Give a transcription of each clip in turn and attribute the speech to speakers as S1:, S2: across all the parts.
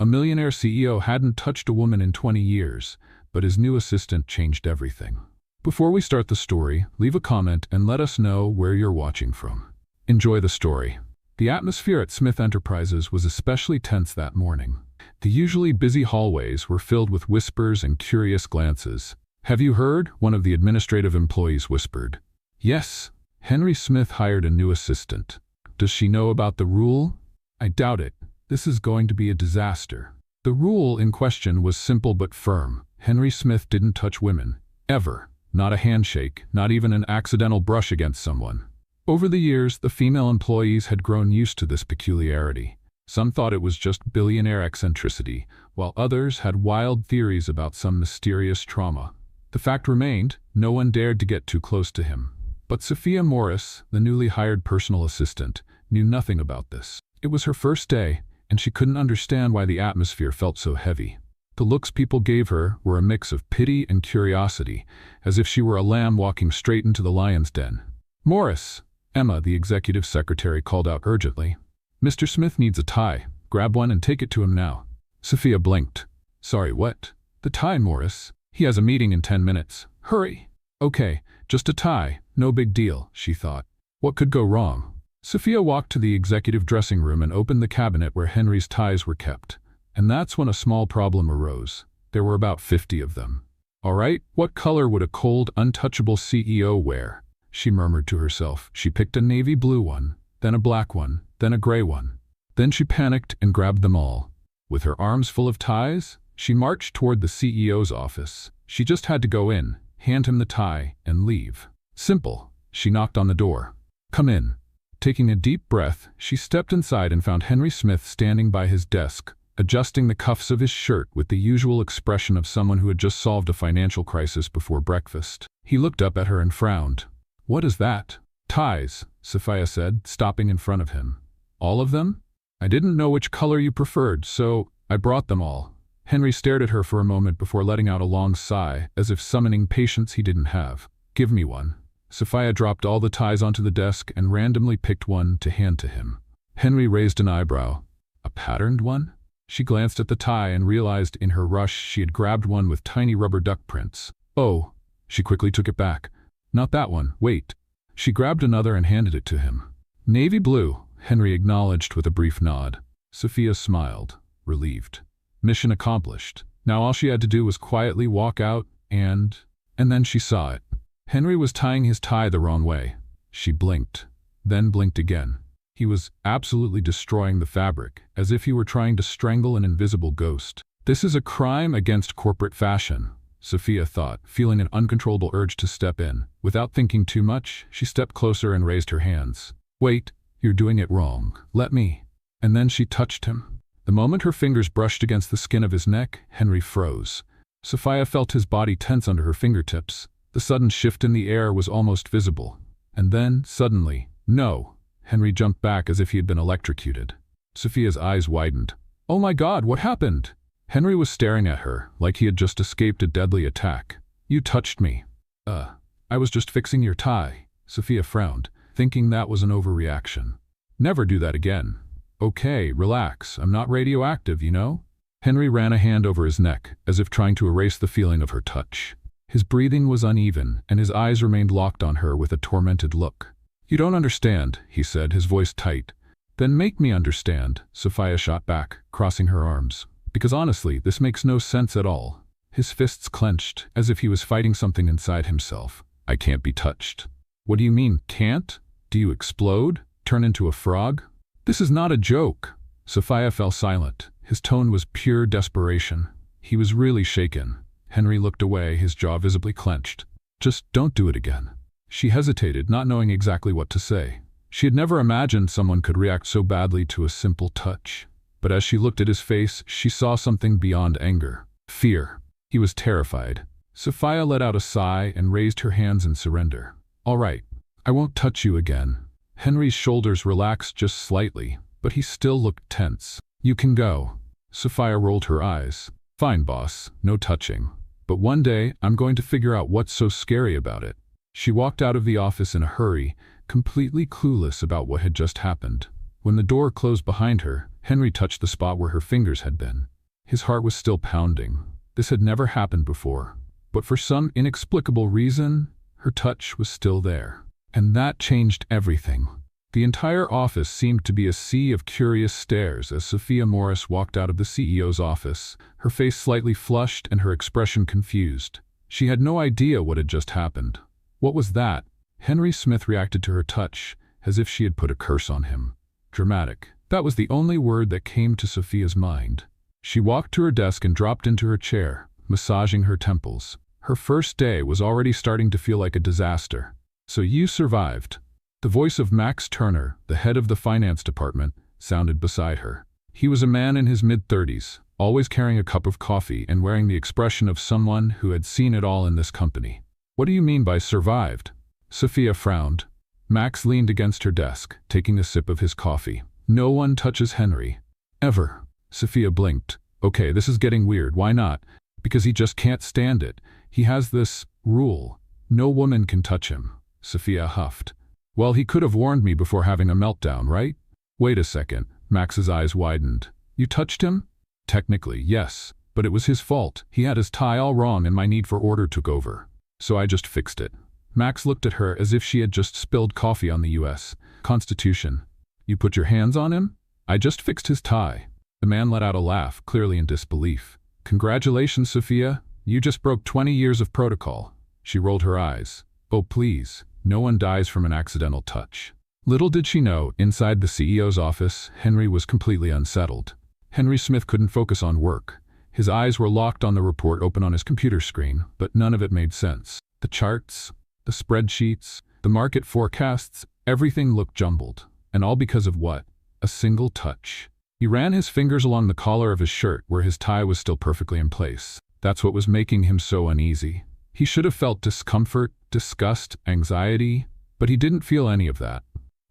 S1: A millionaire CEO hadn't touched a woman in 20 years, but his new assistant changed everything. Before we start the story, leave a comment and let us know where you're watching from. Enjoy the story. The atmosphere at Smith Enterprises was especially tense that morning. The usually busy hallways were filled with whispers and curious glances. "Have you heard?" one of the administrative employees whispered. "Yes. Henry Smith hired a new assistant. Does she know about the rule?" "I doubt it. This is going to be a disaster." The rule in question was simple but firm. Henry Smith didn't touch women. Ever. Not a handshake, not even an accidental brush against someone. Over the years, the female employees had grown used to this peculiarity. Some thought it was just billionaire eccentricity, while others had wild theories about some mysterious trauma. The fact remained, no one dared to get too close to him. But Sophia Morris, the newly hired personal assistant, knew nothing about this. It was her first day, and she couldn't understand why the atmosphere felt so heavy. The looks people gave her were a mix of pity and curiosity, as if she were a lamb walking straight into the lion's den. "Morris," Emma, the executive secretary, called out urgently. "Mr. Smith needs a tie. Grab one and take it to him now." Sophia blinked. "Sorry, what?" "The tie, Morris. He has a meeting in 10 minutes. Hurry." "Okay, just a tie. No big deal," she thought. What could go wrong? Sophia walked to the executive dressing room and opened the cabinet where Henry's ties were kept. And that's when a small problem arose. There were about 50 of them. "All right, what color would a cold, untouchable CEO wear?" she murmured to herself. She picked a navy blue one, then a black one, then a gray one. Then she panicked and grabbed them all. With her arms full of ties, she marched toward the CEO's office. She just had to go in, hand him the tie, and leave. Simple. She knocked on the door. "Come in." Taking a deep breath, she stepped inside and found Henry Smith standing by his desk, adjusting the cuffs of his shirt with the usual expression of someone who had just solved a financial crisis before breakfast. He looked up at her and frowned. "What is that?" "Ties," Sophia said, stopping in front of him. "All of them?" "I didn't know which color you preferred, so I brought them all." Henry stared at her for a moment before letting out a long sigh, as if summoning patience he didn't have. "Give me one." Sophia dropped all the ties onto the desk and randomly picked one to hand to him. Henry raised an eyebrow. "A patterned one?" She glanced at the tie and realized in her rush she had grabbed one with tiny rubber duck prints. "Oh." She quickly took it back. "Not that one, wait." She grabbed another and handed it to him. "Navy blue," Henry acknowledged with a brief nod. Sophia smiled, relieved. Mission accomplished. Now all she had to do was quietly walk out and then she saw it. Henry was tying his tie the wrong way. She blinked, then blinked again. He was absolutely destroying the fabric, as if he were trying to strangle an invisible ghost. "This is a crime against corporate fashion," Sophia thought, feeling an uncontrollable urge to step in. Without thinking too much, she stepped closer and raised her hands. "Wait, you're doing it wrong. Let me." And then she touched him. The moment her fingers brushed against the skin of his neck, Henry froze. Sophia felt his body tense under her fingertips. The sudden shift in the air was almost visible. And then, suddenly, "No." Henry jumped back as if he had been electrocuted. Sophia's eyes widened. "Oh my God, what happened?" Henry was staring at her, like he had just escaped a deadly attack. "You touched me." I was just fixing your tie." Sophia frowned, thinking that was an overreaction. "Never do that again." "Okay, relax. I'm not radioactive, you know?" Henry ran a hand over his neck, as if trying to erase the feeling of her touch. His breathing was uneven, and his eyes remained locked on her with a tormented look. "You don't understand," he said, his voice tight. "Then make me understand," Sophia shot back, crossing her arms. "Because honestly, this makes no sense at all." His fists clenched, as if he was fighting something inside himself. "I can't be touched." "What do you mean, can't? Do you explode? Turn into a frog?" "This is not a joke." Sophia fell silent. His tone was pure desperation. He was really shaken. Henry looked away, his jaw visibly clenched. "Just don't do it again." She hesitated, not knowing exactly what to say. She had never imagined someone could react so badly to a simple touch. But as she looked at his face, she saw something beyond anger. Fear. He was terrified. Sophia let out a sigh and raised her hands in surrender. "All right. I won't touch you again." Henry's shoulders relaxed just slightly, but he still looked tense. "You can go." Sophia rolled her eyes. "Fine, boss. No touching. But one day, I'm going to figure out what's so scary about it." She walked out of the office in a hurry, completely clueless about what had just happened. When the door closed behind her, Henry touched the spot where her fingers had been. His heart was still pounding. This had never happened before. But for some inexplicable reason, her touch was still there. And that changed everything. The entire office seemed to be a sea of curious stares as Sophia Morris walked out of the CEO's office, her face slightly flushed and her expression confused. She had no idea what had just happened. What was that? Henry Smith reacted to her touch, as if she had put a curse on him. Dramatic. That was the only word that came to Sophia's mind. She walked to her desk and dropped into her chair, massaging her temples. Her first day was already starting to feel like a disaster. "So you survived." The voice of Max Turner, the head of the finance department, sounded beside her. He was a man in his mid-30s, always carrying a cup of coffee and wearing the expression of someone who had seen it all in this company. "What do you mean by survived?" Sophia frowned. Max leaned against her desk, taking a sip of his coffee. "No one touches Henry. Ever." Sophia blinked. "Okay, this is getting weird. Why not?" "Because he just can't stand it. He has this rule. No woman can touch him." Sophia huffed. "Well, he could have warned me before having a meltdown, right?" "Wait a second." Max's eyes widened. "You touched him?" "Technically, yes. But it was his fault. He had his tie all wrong and my need for order took over. So I just fixed it." Max looked at her as if she had just spilled coffee on the U.S. Constitution. "You put your hands on him?" "I just fixed his tie." The man let out a laugh, clearly in disbelief. "Congratulations, Sophia. You just broke 20 years of protocol." She rolled her eyes. "Oh, please. No one dies from an accidental touch." Little did she know, inside the CEO's office, Henry was completely unsettled. Henry Smith couldn't focus on work. His eyes were locked on the report open on his computer screen, but none of it made sense. The charts, the spreadsheets, the market forecasts, everything looked jumbled. And all because of what? A single touch. He ran his fingers along the collar of his shirt where his tie was still perfectly in place. That's what was making him so uneasy. He should have felt discomfort, disgust, anxiety, but he didn't feel any of that.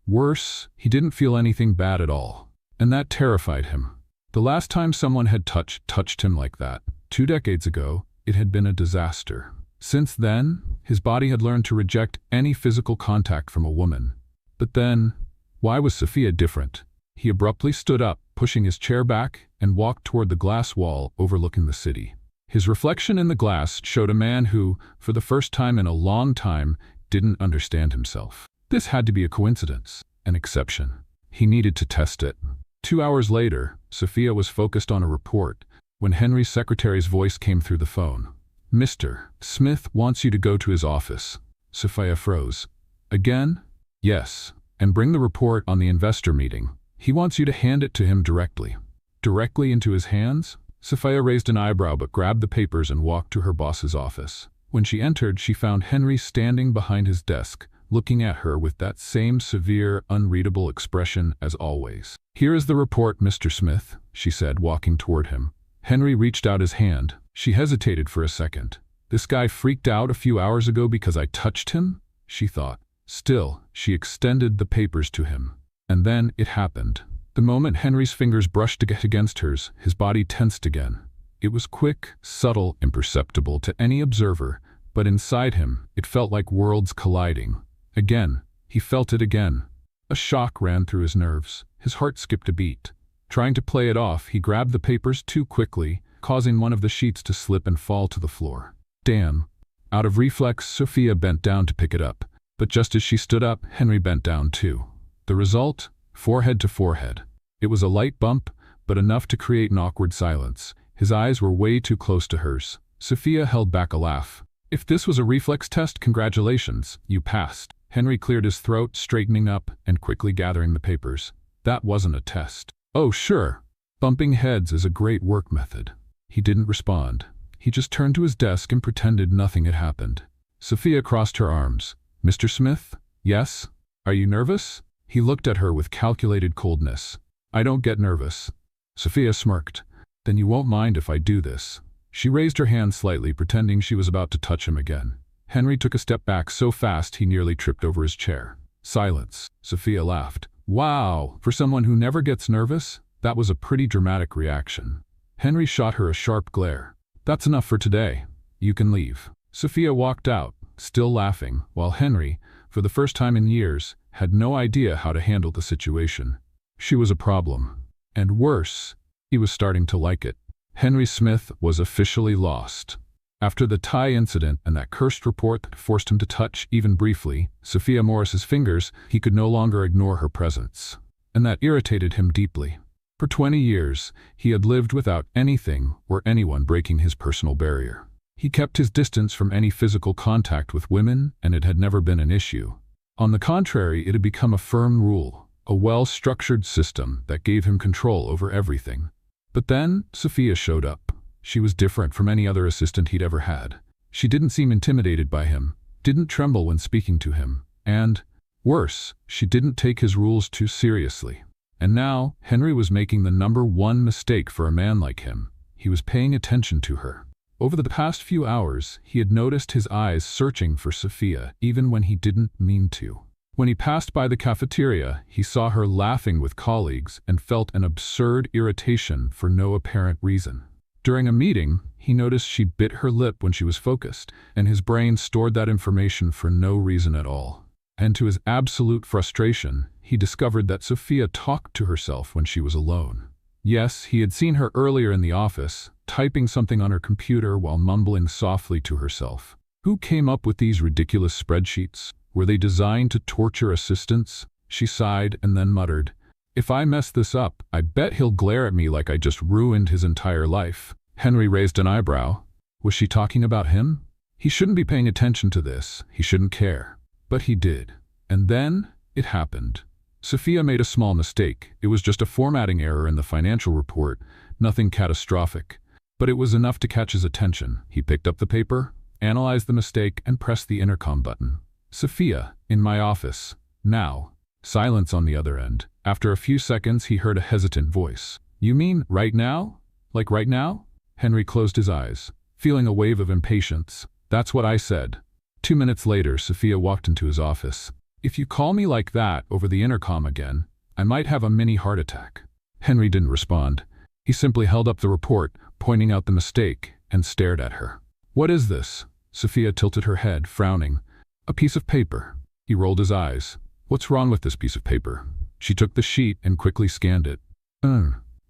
S1: Worse, he didn't feel anything bad at all. And that terrified him. The last time someone had touched him like that, 2 decades ago, it had been a disaster. Since then, his body had learned to reject any physical contact from a woman. But then, why was Sophia different? He abruptly stood up, pushing his chair back, and walked toward the glass wall overlooking the city. His reflection in the glass showed a man who, for the first time in a long time, didn't understand himself. This had to be a coincidence, an exception. He needed to test it. 2 hours later, Sophia was focused on a report when Henry's secretary's voice came through the phone. "Mr. Smith wants you to go to his office." Sophia froze. "Again?" "Yes, and bring the report on the investor meeting. He wants you to hand it to him directly." "Directly into his hands?" Sophia raised an eyebrow but grabbed the papers and walked to her boss's office. When she entered, she found Henry standing behind his desk, looking at her with that same severe, unreadable expression as always. "Here is the report, Mr. Smith," she said, walking toward him. Henry reached out his hand. She hesitated for a second. "This guy freaked out a few hours ago because I touched him?" she thought. Still, she extended the papers to him. And then it happened. The moment Henry's fingers brushed against hers, his body tensed again. It was quick, subtle, imperceptible to any observer, but inside him, it felt like worlds colliding. Again, he felt it again. A shock ran through his nerves. His heart skipped a beat. Trying to play it off, he grabbed the papers too quickly, causing one of the sheets to slip and fall to the floor. "Damn." Out of reflex, Sophia bent down to pick it up. But just as she stood up, Henry bent down too. The result? Forehead to forehead. It was a light bump, but enough to create an awkward silence. His eyes were way too close to hers. Sophia held back a laugh. "If this was a reflex test, congratulations, you passed." Henry cleared his throat, straightening up and quickly gathering the papers. "That wasn't a test." "Oh, sure. Bumping heads is a great work method." He didn't respond. He just turned to his desk and pretended nothing had happened. Sophia crossed her arms. "Mr. Smith?" "Yes?" "Are you nervous?" He looked at her with calculated coldness. "I don't get nervous." Sophia smirked. "Then you won't mind if I do this." She raised her hand slightly, pretending she was about to touch him again. Henry took a step back so fast he nearly tripped over his chair. "Silence." Sophia laughed. "Wow, for someone who never gets nervous, that was a pretty dramatic reaction." Henry shot her a sharp glare. "That's enough for today. You can leave." Sophia walked out, still laughing, while Henry, for the first time in years, had no idea how to handle the situation. She was a problem. And worse, he was starting to like it. Henry Smith was officially lost. After the tie incident and that cursed report that forced him to touch, even briefly, Sophia Morris's fingers, he could no longer ignore her presence. And that irritated him deeply. For 20 years, he had lived without anything or anyone breaking his personal barrier. He kept his distance from any physical contact with women, and it had never been an issue. On the contrary, it had become a firm rule, a well-structured system that gave him control over everything. But then, Sophia showed up. She was different from any other assistant he'd ever had. She didn't seem intimidated by him, didn't tremble when speaking to him, and, worse, she didn't take his rules too seriously. And now, Henry was making the #1 mistake for a man like him. He was paying attention to her. Over the past few hours, he had noticed his eyes searching for Sophia, even when he didn't mean to. When he passed by the cafeteria, he saw her laughing with colleagues and felt an absurd irritation for no apparent reason. During a meeting, he noticed she bit her lip when she was focused, and his brain stored that information for no reason at all. And to his absolute frustration, he discovered that Sophia talked to herself when she was alone. Yes, he had seen her earlier in the office, typing something on her computer while mumbling softly to herself. Who came up with these ridiculous spreadsheets? Were they designed to torture assistants? She sighed and then muttered, "If I mess this up, I bet he'll glare at me like I just ruined his entire life." Henry raised an eyebrow. Was she talking about him? He shouldn't be paying attention to this. He shouldn't care. But he did. And then, it happened. Sophia made a small mistake. It was just a formatting error in the financial report, nothing catastrophic. But it was enough to catch his attention. He picked up the paper, analyzed the mistake, and pressed the intercom button. "Sophia, in my office. Now." Silence on the other end. After a few seconds, he heard a hesitant voice. "You mean right now? Like right now?" Henry closed his eyes, feeling a wave of impatience. "That's what I said." 2 minutes later, Sophia walked into his office. "If you call me like that over the intercom again, I might have a mini heart attack." Henry didn't respond. He simply held up the report, pointing out the mistake, and stared at her. "What is this?" Sophia tilted her head, frowning. "A piece of paper." He rolled his eyes. "What's wrong with this piece of paper?" She took the sheet and quickly scanned it.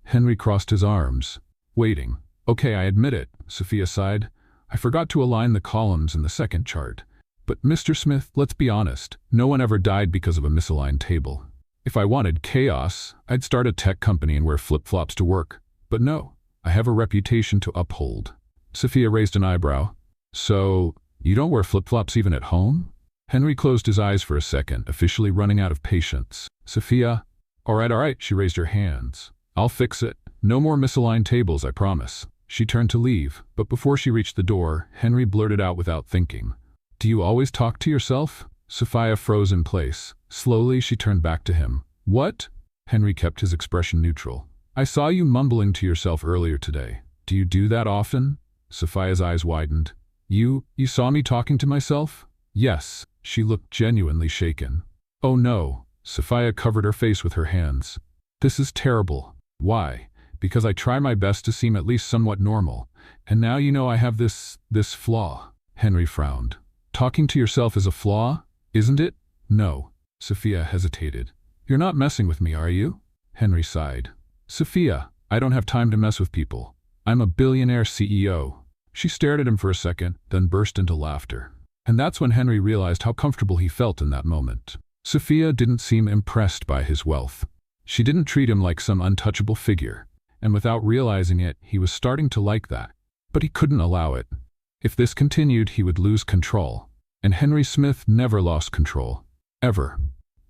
S1: Henry crossed his arms, waiting. "Okay, I admit it," Sophia sighed. "I forgot to align the columns in the second chart. But Mr. Smith, let's be honest, no one ever died because of a misaligned table. If I wanted chaos, I'd start a tech company and wear flip-flops to work. But no, I have a reputation to uphold." Sophia raised an eyebrow. "So, you don't wear flip-flops even at home?" Henry closed his eyes for a second, officially running out of patience. "Sophia." All right, she raised her hands. "I'll fix it. No more misaligned tables, I promise." She turned to leave, but before she reached the door, Henry blurted out without thinking, "Do you always talk to yourself?" Sophia froze in place. Slowly, she turned back to him. "What?" Henry kept his expression neutral. "I saw you mumbling to yourself earlier today. Do you do that often?" Sophia's eyes widened. You saw me talking to myself?" "Yes." She looked genuinely shaken. "Oh no." Sophia covered her face with her hands. "This is terrible." "Why?" "Because I try my best to seem at least somewhat normal. And now you know I have this flaw." Henry frowned. "Talking to yourself is a flaw, isn't it?" "No." Sophia hesitated. "You're not messing with me, are you?" Henry sighed. "Sophia, I don't have time to mess with people. I'm a billionaire CEO." She stared at him for a second, then burst into laughter. And that's when Henry realized how comfortable he felt in that moment. Sophia didn't seem impressed by his wealth. She didn't treat him like some untouchable figure, and without realizing it, he was starting to like that. But he couldn't allow it. If this continued, he would lose control. And Henry Smith never lost control. Ever.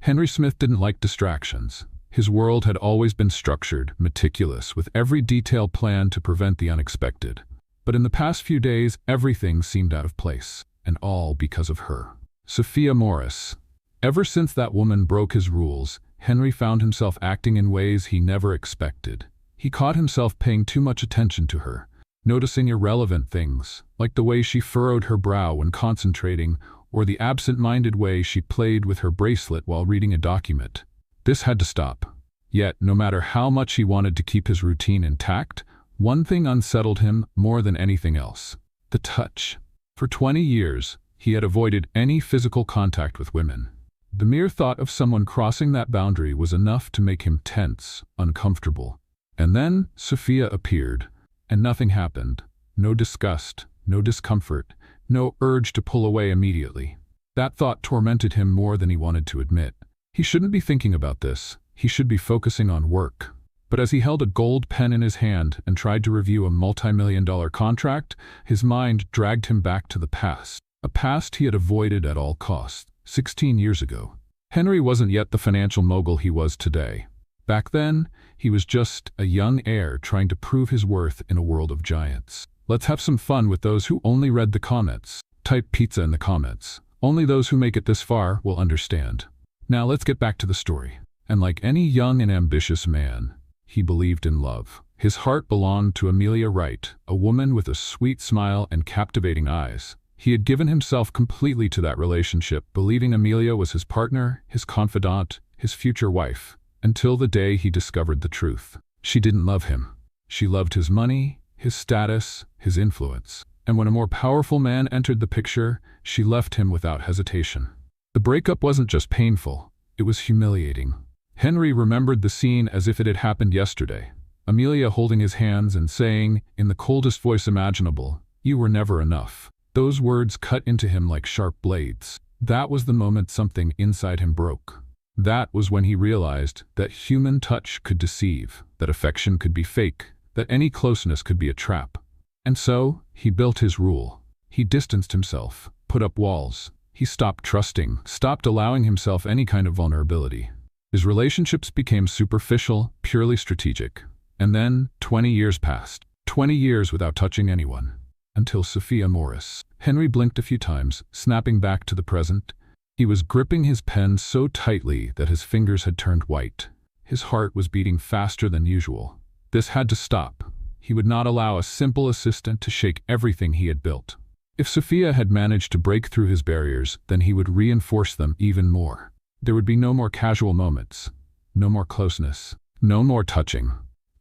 S1: Henry Smith didn't like distractions. His world had always been structured, meticulous, with every detail planned to prevent the unexpected. But in the past few days, everything seemed out of place. And all because of her. Sophia Morris. Ever since that woman broke his rules, Henry found himself acting in ways he never expected. He caught himself paying too much attention to her, noticing irrelevant things, like the way she furrowed her brow when concentrating, or the absent-minded way she played with her bracelet while reading a document. This had to stop. Yet, no matter how much he wanted to keep his routine intact, one thing unsettled him more than anything else. The touch. For 20 years, he had avoided any physical contact with women. The mere thought of someone crossing that boundary was enough to make him tense, uncomfortable. And then Sophia appeared, And nothing happened. No disgust, no discomfort, no urge to pull away immediately. That thought tormented him more than he wanted to admit. He shouldn't be thinking about this. He should be focusing on work. But as he held a gold pen in his hand and tried to review a multi-million-dollar contract, his mind dragged him back to the past. A past he had avoided at all costs. 16 years ago. Henry wasn't yet the financial mogul he was today. Back then, he was just a young heir trying to prove his worth in a world of giants. Let's have some fun with those who only read the comments. Type pizza in the comments. Only those who make it this far will understand. Now let's get back to the story. And like any young and ambitious man, he believed in love. His heart belonged to Amelia Wright, a woman with a sweet smile and captivating eyes. He had given himself completely to that relationship, believing Amelia was his partner, his confidant, his future wife, until the day he discovered the truth. She didn't love him. She loved his money, his status, his influence. And when a more powerful man entered the picture, she left him without hesitation. The breakup wasn't just painful, it was humiliating. Henry remembered the scene as if it had happened yesterday. Amelia holding his hands and saying, in the coldest voice imaginable, "You were never enough." Those words cut into him like sharp blades. That was the moment something inside him broke. That was when he realized that human touch could deceive, that affection could be fake, that any closeness could be a trap. And so, he built his rule. He distanced himself, put up walls. He stopped trusting, stopped allowing himself any kind of vulnerability. His relationships became superficial, purely strategic. And then, 20 years passed. 20 years without touching anyone. Until Sophia Morris. Henry blinked a few times, snapping back to the present. He was gripping his pen so tightly that his fingers had turned white. His heart was beating faster than usual. This had to stop. He would not allow a simple assistant to shake everything he had built. If Sophia had managed to break through his barriers, then he would reinforce them even more. There would be no more casual moments, no more closeness, no more touching.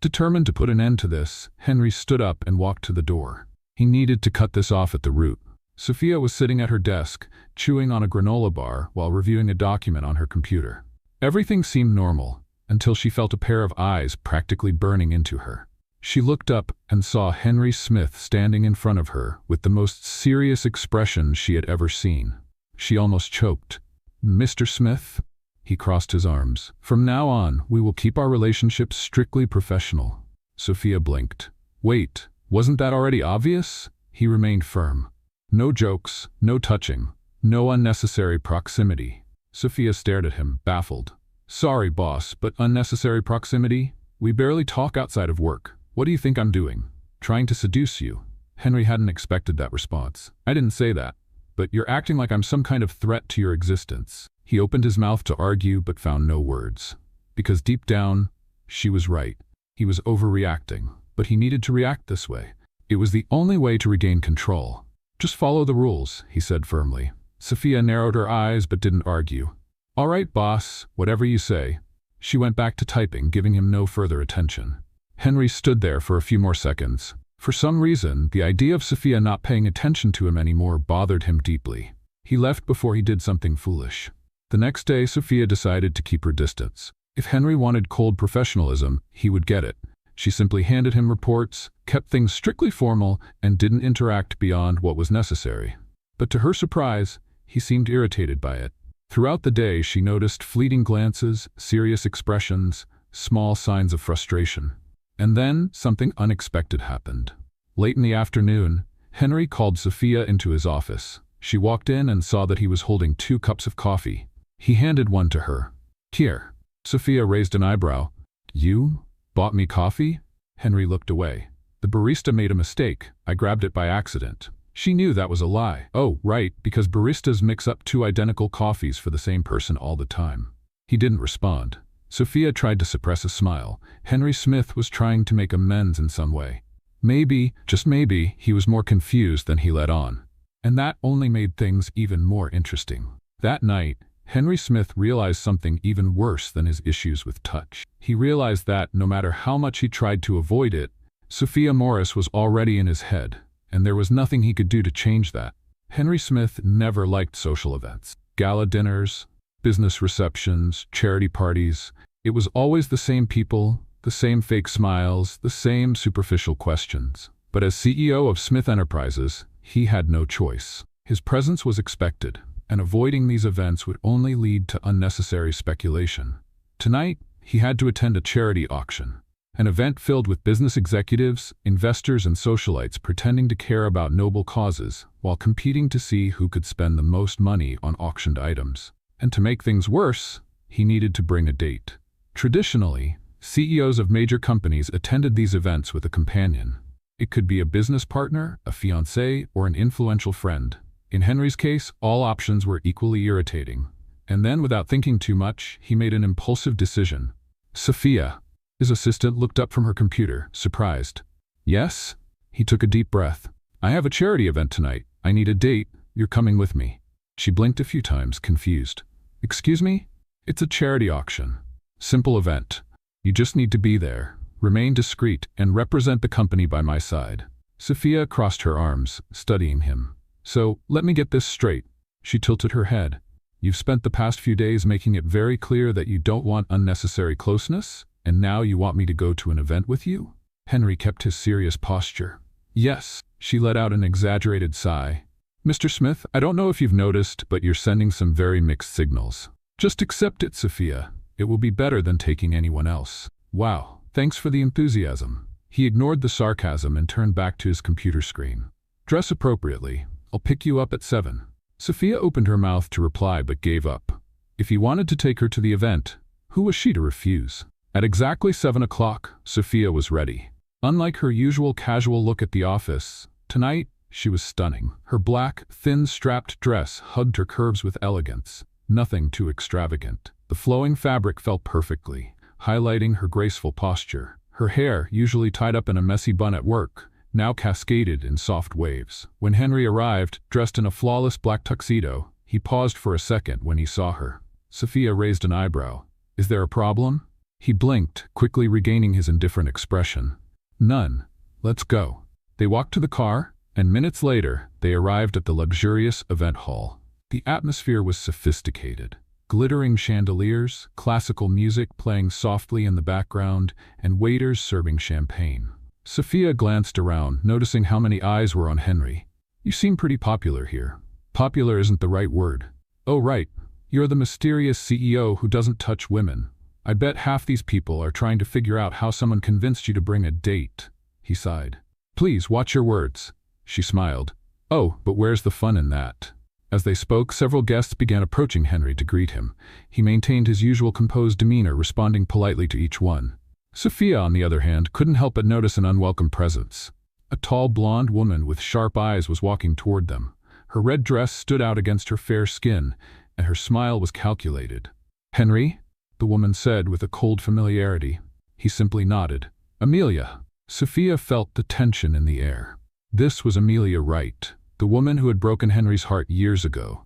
S1: Determined to put an end to this, Henry stood up and walked to the door. He needed to cut this off at the root. Sophia was sitting at her desk, chewing on a granola bar while reviewing a document on her computer. Everything seemed normal, until she felt a pair of eyes practically burning into her. She looked up and saw Henry Smith standing in front of her with the most serious expression she had ever seen. She almost choked. "Mr. Smith?" He crossed his arms. "From now on, we will keep our relationship strictly professional." Sophia blinked. "Wait, wasn't that already obvious?" He remained firm. "No jokes, no touching, no unnecessary proximity." Sophia stared at him, baffled. "Sorry, boss, but unnecessary proximity? We barely talk outside of work. What do you think I'm doing? Trying to seduce you?" Henry hadn't expected that response. "I didn't say that. But you're acting like I'm some kind of threat to your existence." He opened his mouth to argue but found no words. Because deep down, she was right. He was overreacting, but he needed to react this way. It was the only way to regain control. "Just follow the rules," he said firmly. Sophia narrowed her eyes but didn't argue. "All right, boss, whatever you say." She went back to typing, giving him no further attention. Henry stood there for a few more seconds. For some reason, the idea of Sophia not paying attention to him anymore bothered him deeply. He left before he did something foolish. The next day, Sophia decided to keep her distance. If Henry wanted cold professionalism, he would get it. She simply handed him reports, kept things strictly formal, and didn't interact beyond what was necessary. But to her surprise, he seemed irritated by it. Throughout the day, she noticed fleeting glances, serious expressions, small signs of frustration. And then, something unexpected happened. Late in the afternoon, Henry called Sophia into his office. She walked in and saw that he was holding 2 cups of coffee. He handed one to her. "Here." Sophia raised an eyebrow. "You bought me coffee?" Henry looked away. "The barista made a mistake. I grabbed it by accident." She knew that was a lie. "Oh, right, because baristas mix up 2 identical coffees for the same person all the time." He didn't respond. Sophia tried to suppress a smile. Henry Smith was trying to make amends in some way. Maybe, just maybe, he was more confused than he let on. And that only made things even more interesting. That night, Henry Smith realized something even worse than his issues with touch. He realized that, no matter how much he tried to avoid it, Sophia Morris was already in his head, and there was nothing he could do to change that. Henry Smith never liked social events. Gala dinners, business receptions, charity parties. It was always the same people, The same fake smiles, the same superficial questions. But as CEO of Smith Enterprises, he had no choice. His presence was expected, and avoiding these events would only lead to unnecessary speculation. Tonight, he had to attend a charity auction, an event filled with business executives, investors, and socialites pretending to care about noble causes while competing to see who could spend the most money on auctioned items. And to make things worse, he needed to bring a date. Traditionally, CEOs of major companies attended these events with a companion. It could be a business partner, a fiancé, or an influential friend. In Henry's case, all options were equally irritating. And then, without thinking too much, he made an impulsive decision. Sophia. His assistant looked up from her computer, surprised. Yes? He took a deep breath. I have a charity event tonight. I need a date. You're coming with me. She blinked a few times, confused. Excuse me? It's a charity auction. Simple event. You just need to be there, remain discreet, and represent the company by my side. Sophia crossed her arms, studying him. So, let me get this straight. She tilted her head. You've spent the past few days making it very clear that you don't want unnecessary closeness, and now you want me to go to an event with you? Henry kept his serious posture. Yes, she let out an exaggerated sigh. Mr. Smith, I don't know if you've noticed, but you're sending some very mixed signals. Just accept it, Sophia. It will be better than taking anyone else. Wow, thanks for the enthusiasm. He ignored the sarcasm and turned back to his computer screen. Dress appropriately. I'll pick you up at 7. Sophia opened her mouth to reply but gave up. If he wanted to take her to the event, who was she to refuse? At exactly 7 o'clock, Sophia was ready. Unlike her usual casual look at the office, tonight she was stunning. Her black, thin-strapped dress hugged her curves with elegance, nothing too extravagant. The flowing fabric fell perfectly, highlighting her graceful posture. Her hair, usually tied up in a messy bun at work, now cascaded in soft waves. When Henry arrived, dressed in a flawless black tuxedo, he paused for a second when he saw her. Sophia raised an eyebrow. Is there a problem? He blinked, quickly regaining his indifferent expression. None. Let's go. They walked to the car, and minutes later, they arrived at the luxurious event hall. The atmosphere was sophisticated. Glittering chandeliers, classical music playing softly in the background, and waiters serving champagne. Sophia glanced around, noticing how many eyes were on Henry. You seem pretty popular here. Popular isn't the right word. Oh right, you're the mysterious CEO who doesn't touch women. I bet half these people are trying to figure out how someone convinced you to bring a date. He sighed. Please watch your words. She smiled. Oh, but where's the fun in that? As they spoke, several guests began approaching Henry to greet him. He maintained his usual composed demeanor, responding politely to each one. Sophia, on the other hand, couldn't help but notice an unwelcome presence. A tall blonde woman with sharp eyes was walking toward them. Her red dress stood out against her fair skin, and her smile was calculated. Henry? The woman said with a cold familiarity. He simply nodded. Amelia. Sophia felt the tension in the air. This was Amelia Wright, the woman who had broken Henry's heart years ago.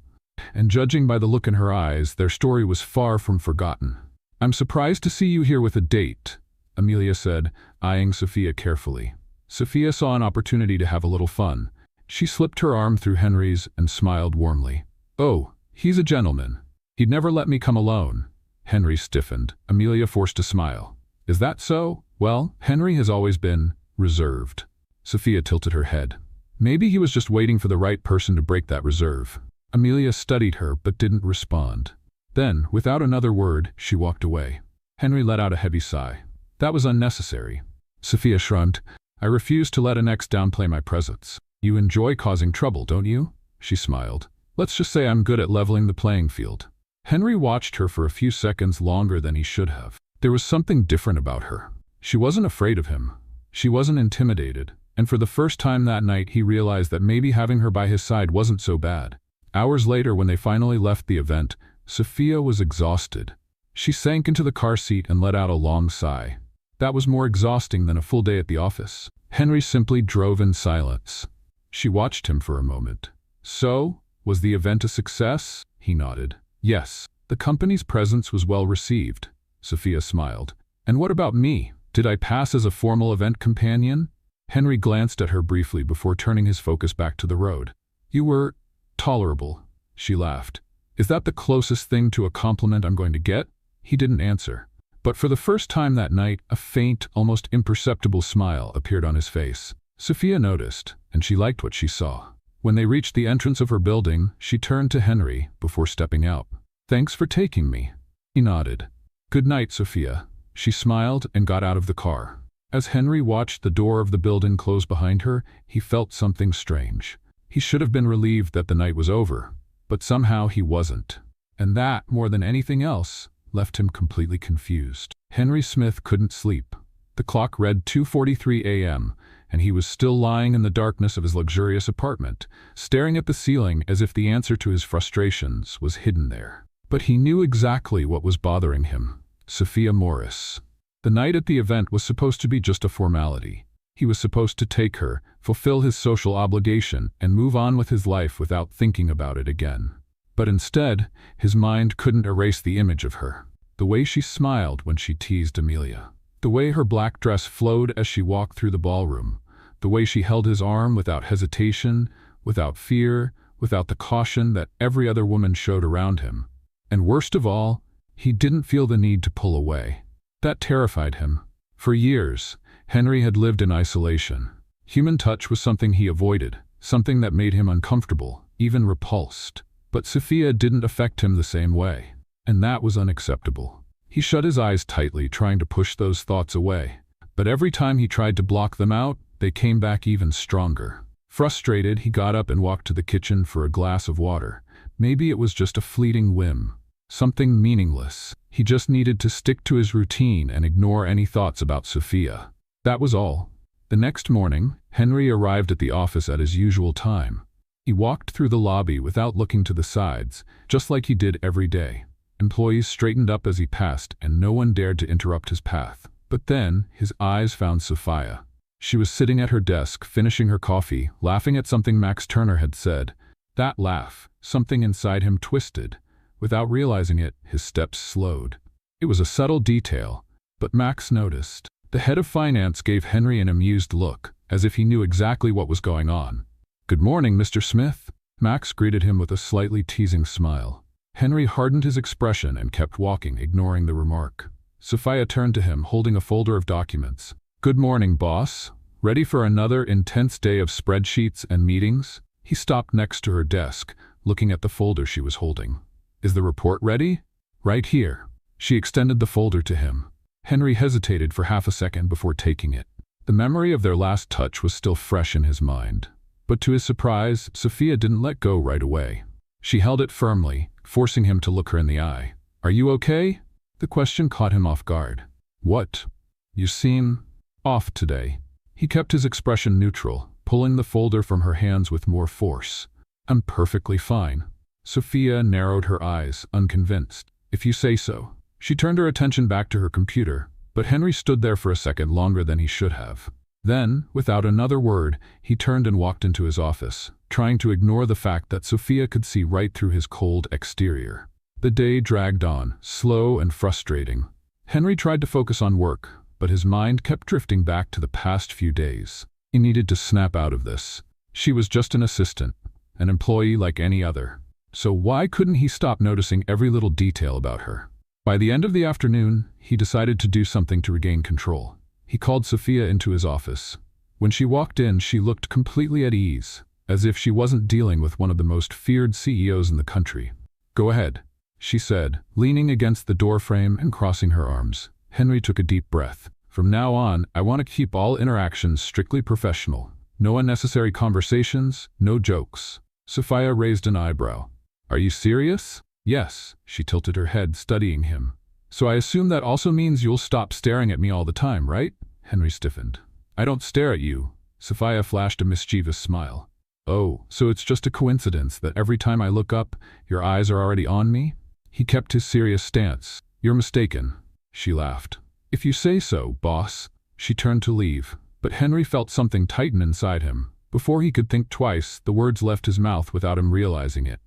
S1: And judging by the look in her eyes, their story was far from forgotten. I'm surprised to see you here with a date, Amelia said, eyeing Sophia carefully. Sophia saw an opportunity to have a little fun. She slipped her arm through Henry's and smiled warmly. Oh, he's a gentleman. He'd never let me come alone. Henry stiffened. Amelia forced a smile. Is that so? Well, Henry has always been reserved. Sophia tilted her head. Maybe he was just waiting for the right person to break that reserve. Amelia studied her but didn't respond. Then, without another word, she walked away. Henry let out a heavy sigh. That was unnecessary. Sophia shrugged. I refuse to let an ex downplay my presence. You enjoy causing trouble, don't you? She smiled. Let's just say I'm good at leveling the playing field. Henry watched her for a few seconds longer than he should have. There was something different about her. She wasn't afraid of him. She wasn't intimidated. And for the first time that night, he realized that maybe having her by his side wasn't so bad. Hours later, when they finally left the event, Sophia was exhausted. She sank into the car seat and let out a long sigh. That was more exhausting than a full day at the office. Henry simply drove in silence. She watched him for a moment. So, was the event a success? He nodded. Yes, the company's presence was well received. Sophia smiled. And what about me? Did I pass as a formal event companion? Henry glanced at her briefly before turning his focus back to the road. You were tolerable, she laughed. Is that the closest thing to a compliment I'm going to get? He didn't answer. But for the first time that night, a faint, almost imperceptible smile appeared on his face. Sophia noticed, and she liked what she saw. When they reached the entrance of her building, she turned to Henry before stepping out. "Thanks for taking me." He nodded. "Good night, Sophia." She smiled and got out of the car. As Henry watched the door of the building close behind her, he felt something strange. He should have been relieved that the night was over, but somehow he wasn't. And that, more than anything else, left him completely confused. Henry Smith couldn't sleep. The clock read 2:43 a.m., and he was still lying in the darkness of his luxurious apartment, staring at the ceiling as if the answer to his frustrations was hidden there. But he knew exactly what was bothering him: Sophia Morris. The night at the event was supposed to be just a formality. He was supposed to take her, fulfill his social obligation, and move on with his life without thinking about it again. But instead, his mind couldn't erase the image of her. The way she smiled when she teased Amelia. The way her black dress flowed as she walked through the ballroom. The way she held his arm without hesitation, without fear, without the caution that every other woman showed around him. And worst of all, he didn't feel the need to pull away. That terrified him. For years, Henry had lived in isolation. Human touch was something he avoided, something that made him uncomfortable, even repulsed. But Sophia didn't affect him the same way, and that was unacceptable. He shut his eyes tightly, trying to push those thoughts away. But every time he tried to block them out, they came back even stronger. Frustrated, he got up and walked to the kitchen for a glass of water. Maybe it was just a fleeting whim, something meaningless. He just needed to stick to his routine and ignore any thoughts about Sophia. That was all. The next morning, Henry arrived at the office at his usual time. He walked through the lobby without looking to the sides, just like he did every day. Employees straightened up as he passed, and no one dared to interrupt his path. But then, his eyes found Sophia. She was sitting at her desk, finishing her coffee, laughing at something Max Turner had said. That laugh, something inside him twisted. Without realizing it, his steps slowed. It was a subtle detail, but Max noticed. The head of finance gave Henry an amused look, as if he knew exactly what was going on. "Good morning, Mr. Smith." Max greeted him with a slightly teasing smile. Henry hardened his expression and kept walking, ignoring the remark. Sophia turned to him, holding a folder of documents. "Good morning, boss. Ready for another intense day of spreadsheets and meetings?" He stopped next to her desk, looking at the folder she was holding. "Is the report ready?" "Right here." She extended the folder to him. Henry hesitated for half a second before taking it. The memory of their last touch was still fresh in his mind. But to his surprise, Sophia didn't let go right away. She held it firmly, forcing him to look her in the eye. "Are you okay?" The question caught him off guard. "What? You seem off today." He kept his expression neutral, pulling the folder from her hands with more force. "I'm perfectly fine." Sophia narrowed her eyes, unconvinced. "If you say so." She turned her attention back to her computer, but Henry stood there for a second longer than he should have. Then, without another word, he turned and walked into his office, trying to ignore the fact that Sophia could see right through his cold exterior. The day dragged on, slow and frustrating. Henry tried to focus on work, but his mind kept drifting back to the past few days. He needed to snap out of this. She was just an assistant, an employee like any other. So why couldn't he stop noticing every little detail about her? By the end of the afternoon, he decided to do something to regain control. He called Sophia into his office. When she walked in, she looked completely at ease, as if she wasn't dealing with one of the most feared CEOs in the country. "Go ahead," she said, leaning against the doorframe and crossing her arms. Henry took a deep breath. "From now on, I want to keep all interactions strictly professional. No unnecessary conversations, no jokes." Sophia raised an eyebrow. "Are you serious?" "Yes," she tilted her head, studying him. "So I assume that also means you'll stop staring at me all the time, right?" Henry stiffened. "I don't stare at you." Sophia flashed a mischievous smile. "Oh, so it's just a coincidence that every time I look up, your eyes are already on me?" He kept his serious stance. "You're mistaken." She laughed. "If you say so, boss." She turned to leave, but Henry felt something tighten inside him. Before he could think twice, the words left his mouth without him realizing it.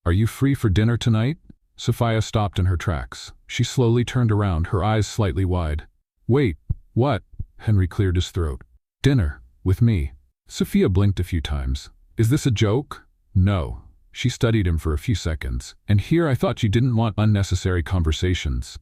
S1: "Are you free for dinner tonight?" Sophia stopped in her tracks. She slowly turned around, her eyes slightly wide. "Wait, what?" Henry cleared his throat. "Dinner. With me." Sophia blinked a few times. "Is this a joke?" "No." She studied him for a few seconds. "And here I thought you didn't want unnecessary conversations."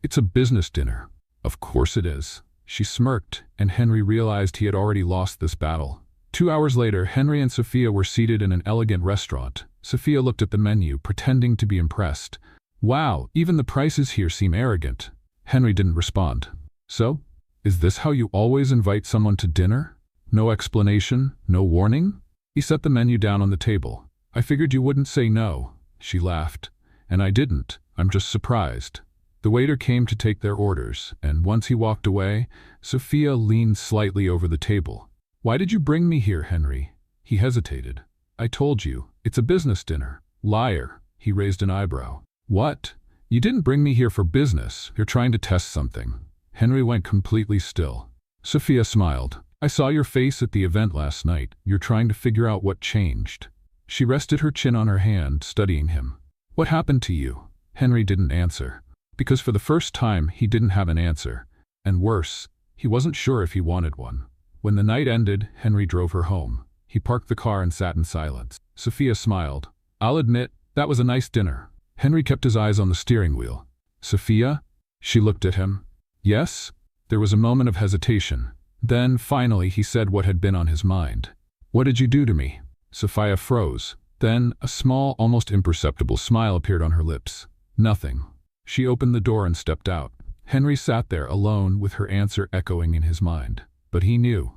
S1: It's a business dinner. Of course it is. She smirked, and Henry realized he had already lost this battle. 2 hours later, Henry and Sophia were seated in an elegant restaurant. Sophia looked at the menu, pretending to be impressed. Wow, even the prices here seem arrogant. Henry didn't respond. So, is this how you always invite someone to dinner? No explanation, no warning? He set the menu down on the table. I figured you wouldn't say no. She laughed. And I didn't. I'm just surprised. The waiter came to take their orders, and once he walked away, Sophia leaned slightly over the table. Why did you bring me here, Henry? He hesitated. I told you, it's a business dinner. Liar. He raised an eyebrow. What? You didn't bring me here for business. You're trying to test something. Henry went completely still. Sophia smiled. I saw your face at the event last night. You're trying to figure out what changed. She rested her chin on her hand, studying him. What happened to you? Henry didn't answer. Because for the first time, he didn't have an answer. And worse, he wasn't sure if he wanted one. When the night ended, Henry drove her home. He parked the car and sat in silence. Sophia smiled. I'll admit, that was a nice dinner. Henry kept his eyes on the steering wheel. Sophia? She looked at him. Yes? There was a moment of hesitation. Then, finally, he said what had been on his mind. What did you do to me? Sophia froze. Then, a small, almost imperceptible smile appeared on her lips. Nothing. She opened the door and stepped out. Henry sat there alone with her answer echoing in his mind. But he knew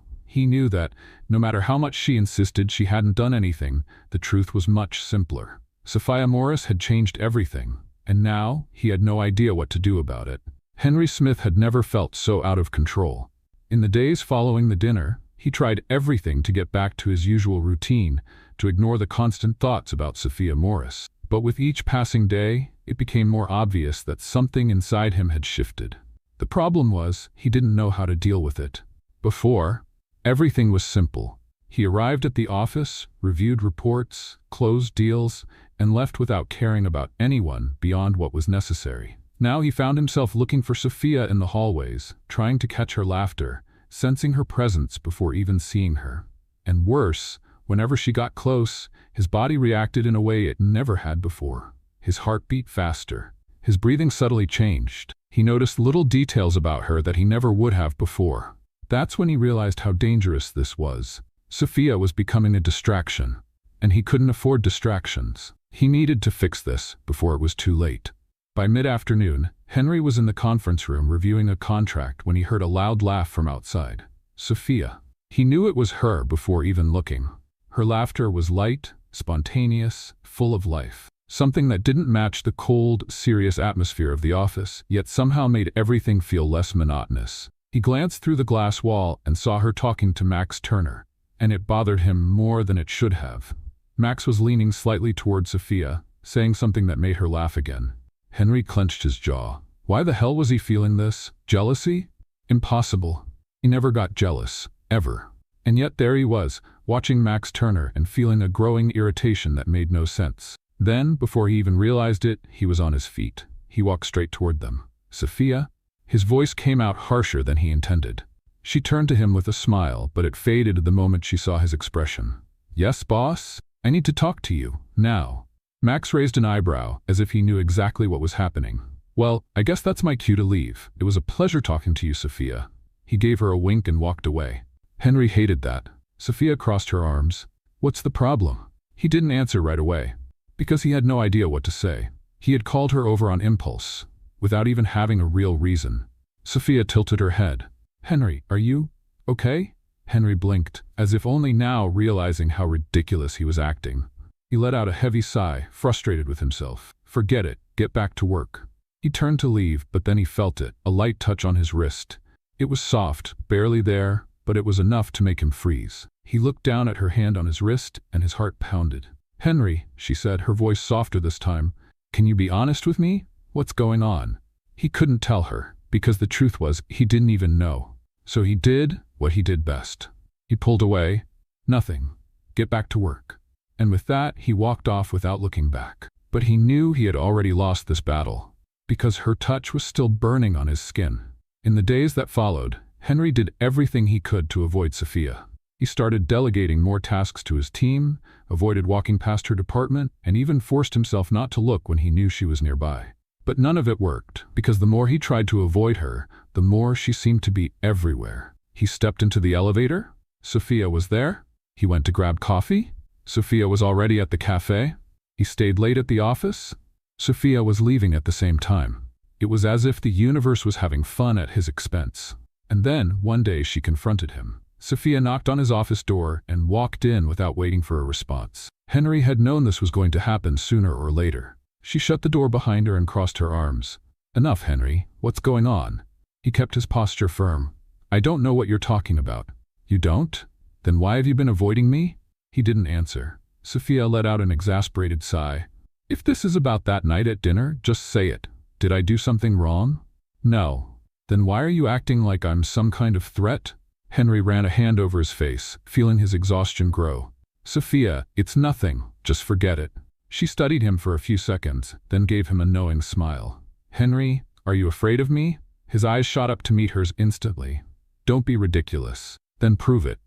S1: that, no matter how much she insisted she hadn't done anything, the truth was much simpler. Sophia Morris had changed everything, and now he had no idea what to do about it. Henry Smith had never felt so out of control. In the days following the dinner, he tried everything to get back to his usual routine, to ignore the constant thoughts about Sophia Morris. But with each passing day, it became more obvious that something inside him had shifted. The problem was, he didn't know how to deal with it. Before, everything was simple. He arrived at the office, reviewed reports, closed deals, and left without caring about anyone beyond what was necessary. Now he found himself looking for Sophia in the hallways, trying to catch her laughter, sensing her presence before even seeing her. And worse, whenever she got close, his body reacted in a way it never had before. His heart beat faster. His breathing subtly changed. He noticed little details about her that he never would have before. That's when he realized how dangerous this was. Sophia was becoming a distraction, and he couldn't afford distractions. He needed to fix this before it was too late. By mid-afternoon, Henry was in the conference room reviewing a contract when he heard a loud laugh from outside. Sophia. He knew it was her before even looking. Her laughter was light, spontaneous, full of life. Something that didn't match the cold, serious atmosphere of the office, yet somehow made everything feel less monotonous. He glanced through the glass wall and saw her talking to Max Turner, and it bothered him more than it should have. Max was leaning slightly toward Sophia, saying something that made her laugh again. Henry clenched his jaw. Why the hell was he feeling this? Jealousy? Impossible. He never got jealous, ever. And yet there he was, watching Max Turner and feeling a growing irritation that made no sense. Then, before he even realized it, he was on his feet. He walked straight toward them. Sophia? His voice came out harsher than he intended. She turned to him with a smile, but it faded the moment she saw his expression. Yes, boss? I need to talk to you, now. Max raised an eyebrow, as if he knew exactly what was happening. Well, I guess that's my cue to leave. It was a pleasure talking to you, Sophia. He gave her a wink and walked away. Henry hated that. Sophia crossed her arms. What's the problem? He didn't answer right away, because he had no idea what to say. He had called her over on impulse, without even having a real reason. Sophia tilted her head. Henry, are you okay? Henry blinked, as if only now realizing how ridiculous he was acting. He let out a heavy sigh, frustrated with himself. Forget it, get back to work. He turned to leave, but then he felt it, a light touch on his wrist. It was soft, barely there, but it was enough to make him freeze. He looked down at her hand on his wrist, and his heart pounded. Henry, she said, her voice softer this time, can you be honest with me? What's going on? He couldn't tell her, because the truth was he didn't even know. So he did what he did best. He pulled away. Nothing. Get back to work. And with that, he walked off without looking back. But he knew he had already lost this battle, because her touch was still burning on his skin. In the days that followed, Henry did everything he could to avoid Sophia. He started delegating more tasks to his team, avoided walking past her department, and even forced himself not to look when he knew she was nearby. But none of it worked, because the more he tried to avoid her, the more she seemed to be everywhere. He stepped into the elevator. Sophia was there. He went to grab coffee. Sophia was already at the cafe. He stayed late at the office. Sophia was leaving at the same time. It was as if the universe was having fun at his expense. And then, one day, she confronted him. Sophia knocked on his office door and walked in without waiting for a response. Henry had known this was going to happen sooner or later. She shut the door behind her and crossed her arms. "Enough, Henry. What's going on?" He kept his posture firm. "I don't know what you're talking about." "You don't? Then why have you been avoiding me?" He didn't answer. Sophia let out an exasperated sigh. "If this is about that night at dinner, just say it. Did I do something wrong?" "No." "Then why are you acting like I'm some kind of threat?" Henry ran a hand over his face, feeling his exhaustion grow. "Sophia, it's nothing. Just forget it." She studied him for a few seconds, then gave him a knowing smile. "Henry, are you afraid of me?" His eyes shot up to meet hers instantly. "Don't be ridiculous. Then prove it."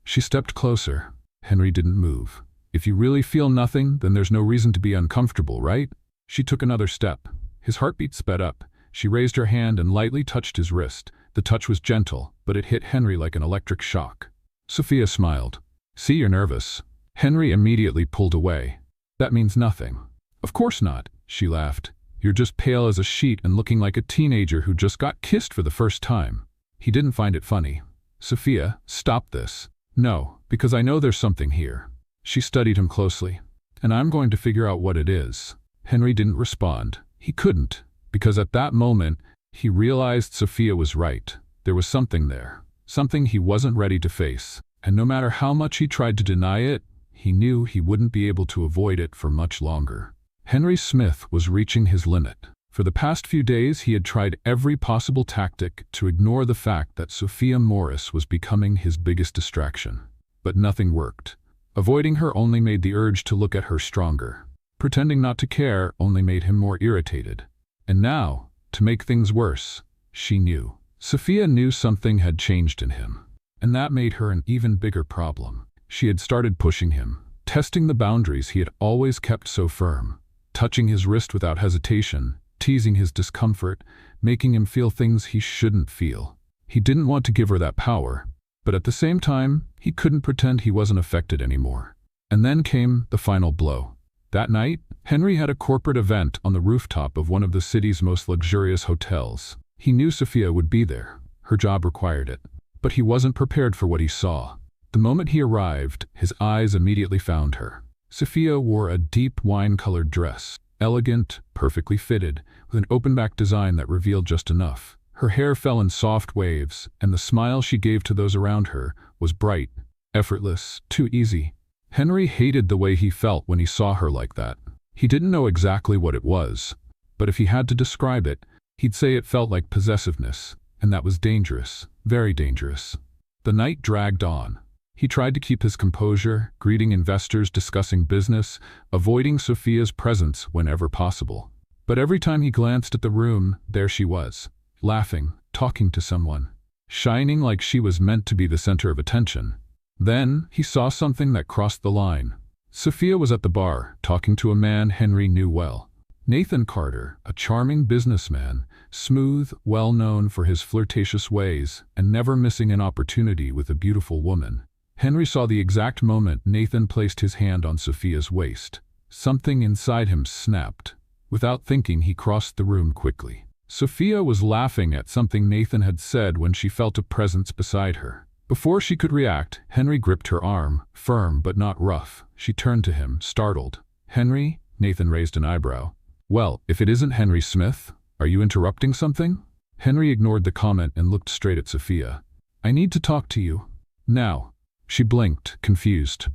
S1: She stepped closer. Henry didn't move. "If you really feel nothing, then there's no reason to be uncomfortable, right?" She took another step. His heartbeat sped up. She raised her hand and lightly touched his wrist. The touch was gentle, but it hit Henry like an electric shock. Sophia smiled. "See, you're nervous." Henry immediately pulled away. "That means nothing." "Of course not," she laughed. "You're just pale as a sheet and looking like a teenager who just got kissed for the first time." He didn't find it funny. "Sophia, stop this." "No, because I know there's something here." She studied him closely. "And I'm going to figure out what it is." Henry didn't respond. He couldn't, because at that moment, he realized Sophia was right. There was something there, something he wasn't ready to face. And no matter how much he tried to deny it, he knew he wouldn't be able to avoid it for much longer. Henry Smith was reaching his limit. For the past few days, he had tried every possible tactic to ignore the fact that Sophia Morris was becoming his biggest distraction. But nothing worked. Avoiding her only made the urge to look at her stronger. Pretending not to care only made him more irritated. And now, to make things worse, she knew. Sophia knew something had changed in him. And that made her an even bigger problem. She had started pushing him, testing the boundaries he had always kept so firm, touching his wrist without hesitation, teasing his discomfort, making him feel things he shouldn't feel. He didn't want to give her that power, but at the same time, he couldn't pretend he wasn't affected anymore. And then came the final blow. That night, Henry had a corporate event on the rooftop of one of the city's most luxurious hotels. He knew Sophia would be there. Her job required it. But he wasn't prepared for what he saw. The moment he arrived, his eyes immediately found her. Sophia wore a deep wine-colored dress, elegant, perfectly fitted, with an open-back design that revealed just enough. Her hair fell in soft waves, and the smile she gave to those around her was bright, effortless, too easy. Henry hated the way he felt when he saw her like that. He didn't know exactly what it was, but if he had to describe it, he'd say it felt like possessiveness, and that was dangerous, very dangerous. The night dragged on. He tried to keep his composure, greeting investors, discussing business, avoiding Sophia's presence whenever possible. But every time he glanced at the room, there she was, laughing, talking to someone, shining like she was meant to be the center of attention. Then, he saw something that crossed the line. Sophia was at the bar, talking to a man Henry knew well. Nathan Carter, a charming businessman, smooth, well known for his flirtatious ways, and never missing an opportunity with a beautiful woman. Henry saw the exact moment Nathan placed his hand on Sophia's waist. Something inside him snapped. Without thinking, he crossed the room quickly. Sophia was laughing at something Nathan had said when she felt a presence beside her. Before she could react, Henry gripped her arm, firm but not rough. She turned to him, startled. "Henry?" Nathan raised an eyebrow. "Well, if it isn't Henry Smith, are you interrupting something?" Henry ignored the comment and looked straight at Sophia. "I need to talk to you. Now." She blinked, confused.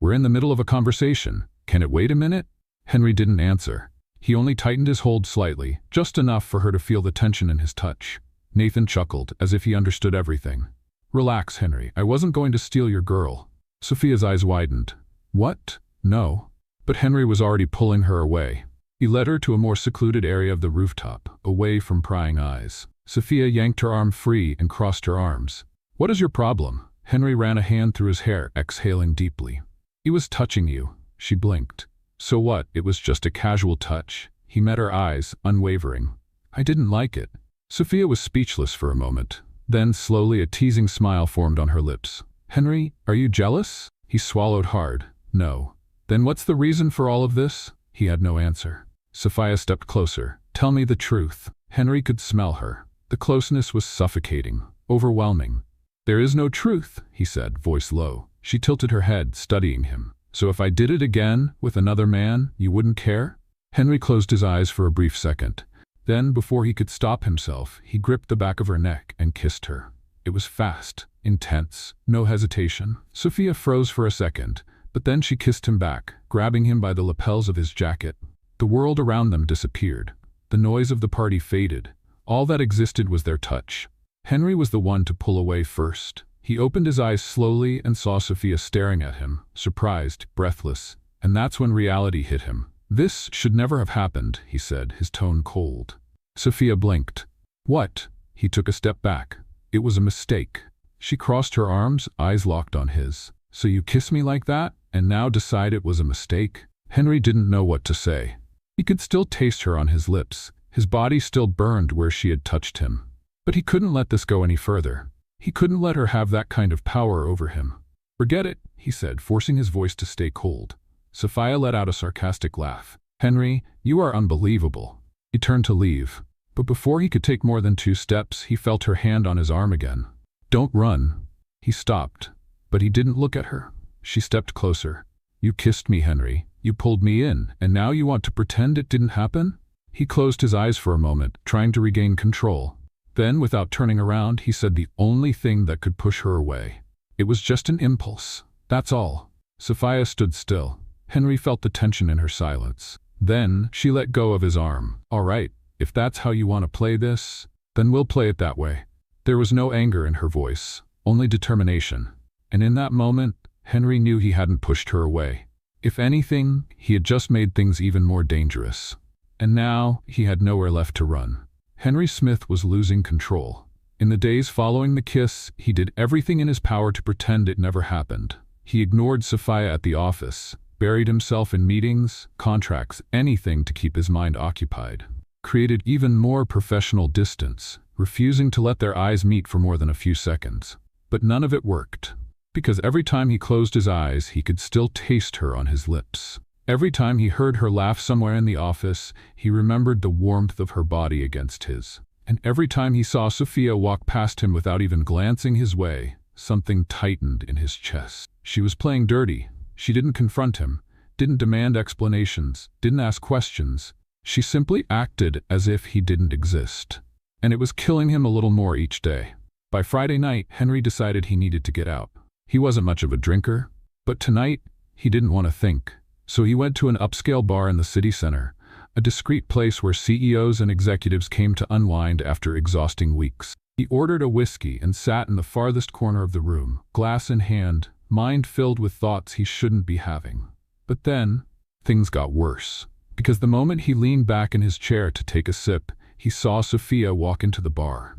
S1: "We're in the middle of a conversation. Can it wait a minute?" Henry didn't answer. He only tightened his hold slightly, just enough for her to feel the tension in his touch. Nathan chuckled, as if he understood everything. "Relax, Henry. I wasn't going to steal your girl." Sophia's eyes widened. "What? No." But Henry was already pulling her away. He led her to a more secluded area of the rooftop, away from prying eyes. Sophia yanked her arm free and crossed her arms. "What is your problem?" Henry ran a hand through his hair, exhaling deeply. "He was touching you." She blinked. "So what? It was just a casual touch. He met her eyes, unwavering. I didn't like it. Sophia was speechless for a moment. Then slowly a teasing smile formed on her lips. Henry, are you jealous? He swallowed hard. No. Then what's the reason for all of this? He had no answer. Sophia stepped closer. Tell me the truth. Henry could smell her. The closeness was suffocating, overwhelming. There is no truth, he said, voice low. She tilted her head, studying him. So if I did it again, with another man, you wouldn't care? Henry closed his eyes for a brief second. Then, before he could stop himself, he gripped the back of her neck and kissed her. It was fast, intense, no hesitation. Sophia froze for a second, but then she kissed him back, grabbing him by the lapels of his jacket. The world around them disappeared. The noise of the party faded. All that existed was their touch. Henry was the one to pull away first. He opened his eyes slowly and saw Sophia staring at him, surprised, breathless. And that's when reality hit him. This should never have happened, he said, his tone cold. Sophia blinked. What? He took a step back. It was a mistake. She crossed her arms, eyes locked on his. So you kiss me like that, and now decide it was a mistake? Henry didn't know what to say. He could still taste her on his lips. His body still burned where she had touched him. But he couldn't let this go any further. He couldn't let her have that kind of power over him. Forget it, he said, forcing his voice to stay cold. Sophia let out a sarcastic laugh. Henry, you are unbelievable. He turned to leave. But before he could take more than 2 steps, he felt her hand on his arm again. Don't run. He stopped. But he didn't look at her. She stepped closer. You kissed me, Henry. You pulled me in, and now you want to pretend it didn't happen? He closed his eyes for a moment, trying to regain control. Then, without turning around, he said the only thing that could push her away. It was just an impulse. That's all. Sophia stood still. Henry felt the tension in her silence. Then, she let go of his arm. All right, if that's how you want to play this, then we'll play it that way. There was no anger in her voice, only determination. And in that moment, Henry knew he hadn't pushed her away. If anything, he had just made things even more dangerous. And now, he had nowhere left to run. Henry Smith was losing control. In the days following the kiss, he did everything in his power to pretend it never happened. He ignored Sophia at the office, buried himself in meetings, contracts, anything to keep his mind occupied. Created even more professional distance, refusing to let their eyes meet for more than a few seconds. But none of it worked. Because every time he closed his eyes, he could still taste her on his lips. Every time he heard her laugh somewhere in the office, he remembered the warmth of her body against his. And every time he saw Sophia walk past him without even glancing his way, something tightened in his chest. She was playing dirty. She didn't confront him, didn't demand explanations, didn't ask questions. She simply acted as if he didn't exist. And it was killing him a little more each day. By Friday night, Henry decided he needed to get out. He wasn't much of a drinker, but tonight, he didn't want to think. So he went to an upscale bar in the city center, a discreet place where CEOs and executives came to unwind after exhausting weeks. He ordered a whiskey and sat in the farthest corner of the room, glass in hand, mind filled with thoughts he shouldn't be having. But then, things got worse. Because the moment he leaned back in his chair to take a sip, he saw Sophia walk into the bar.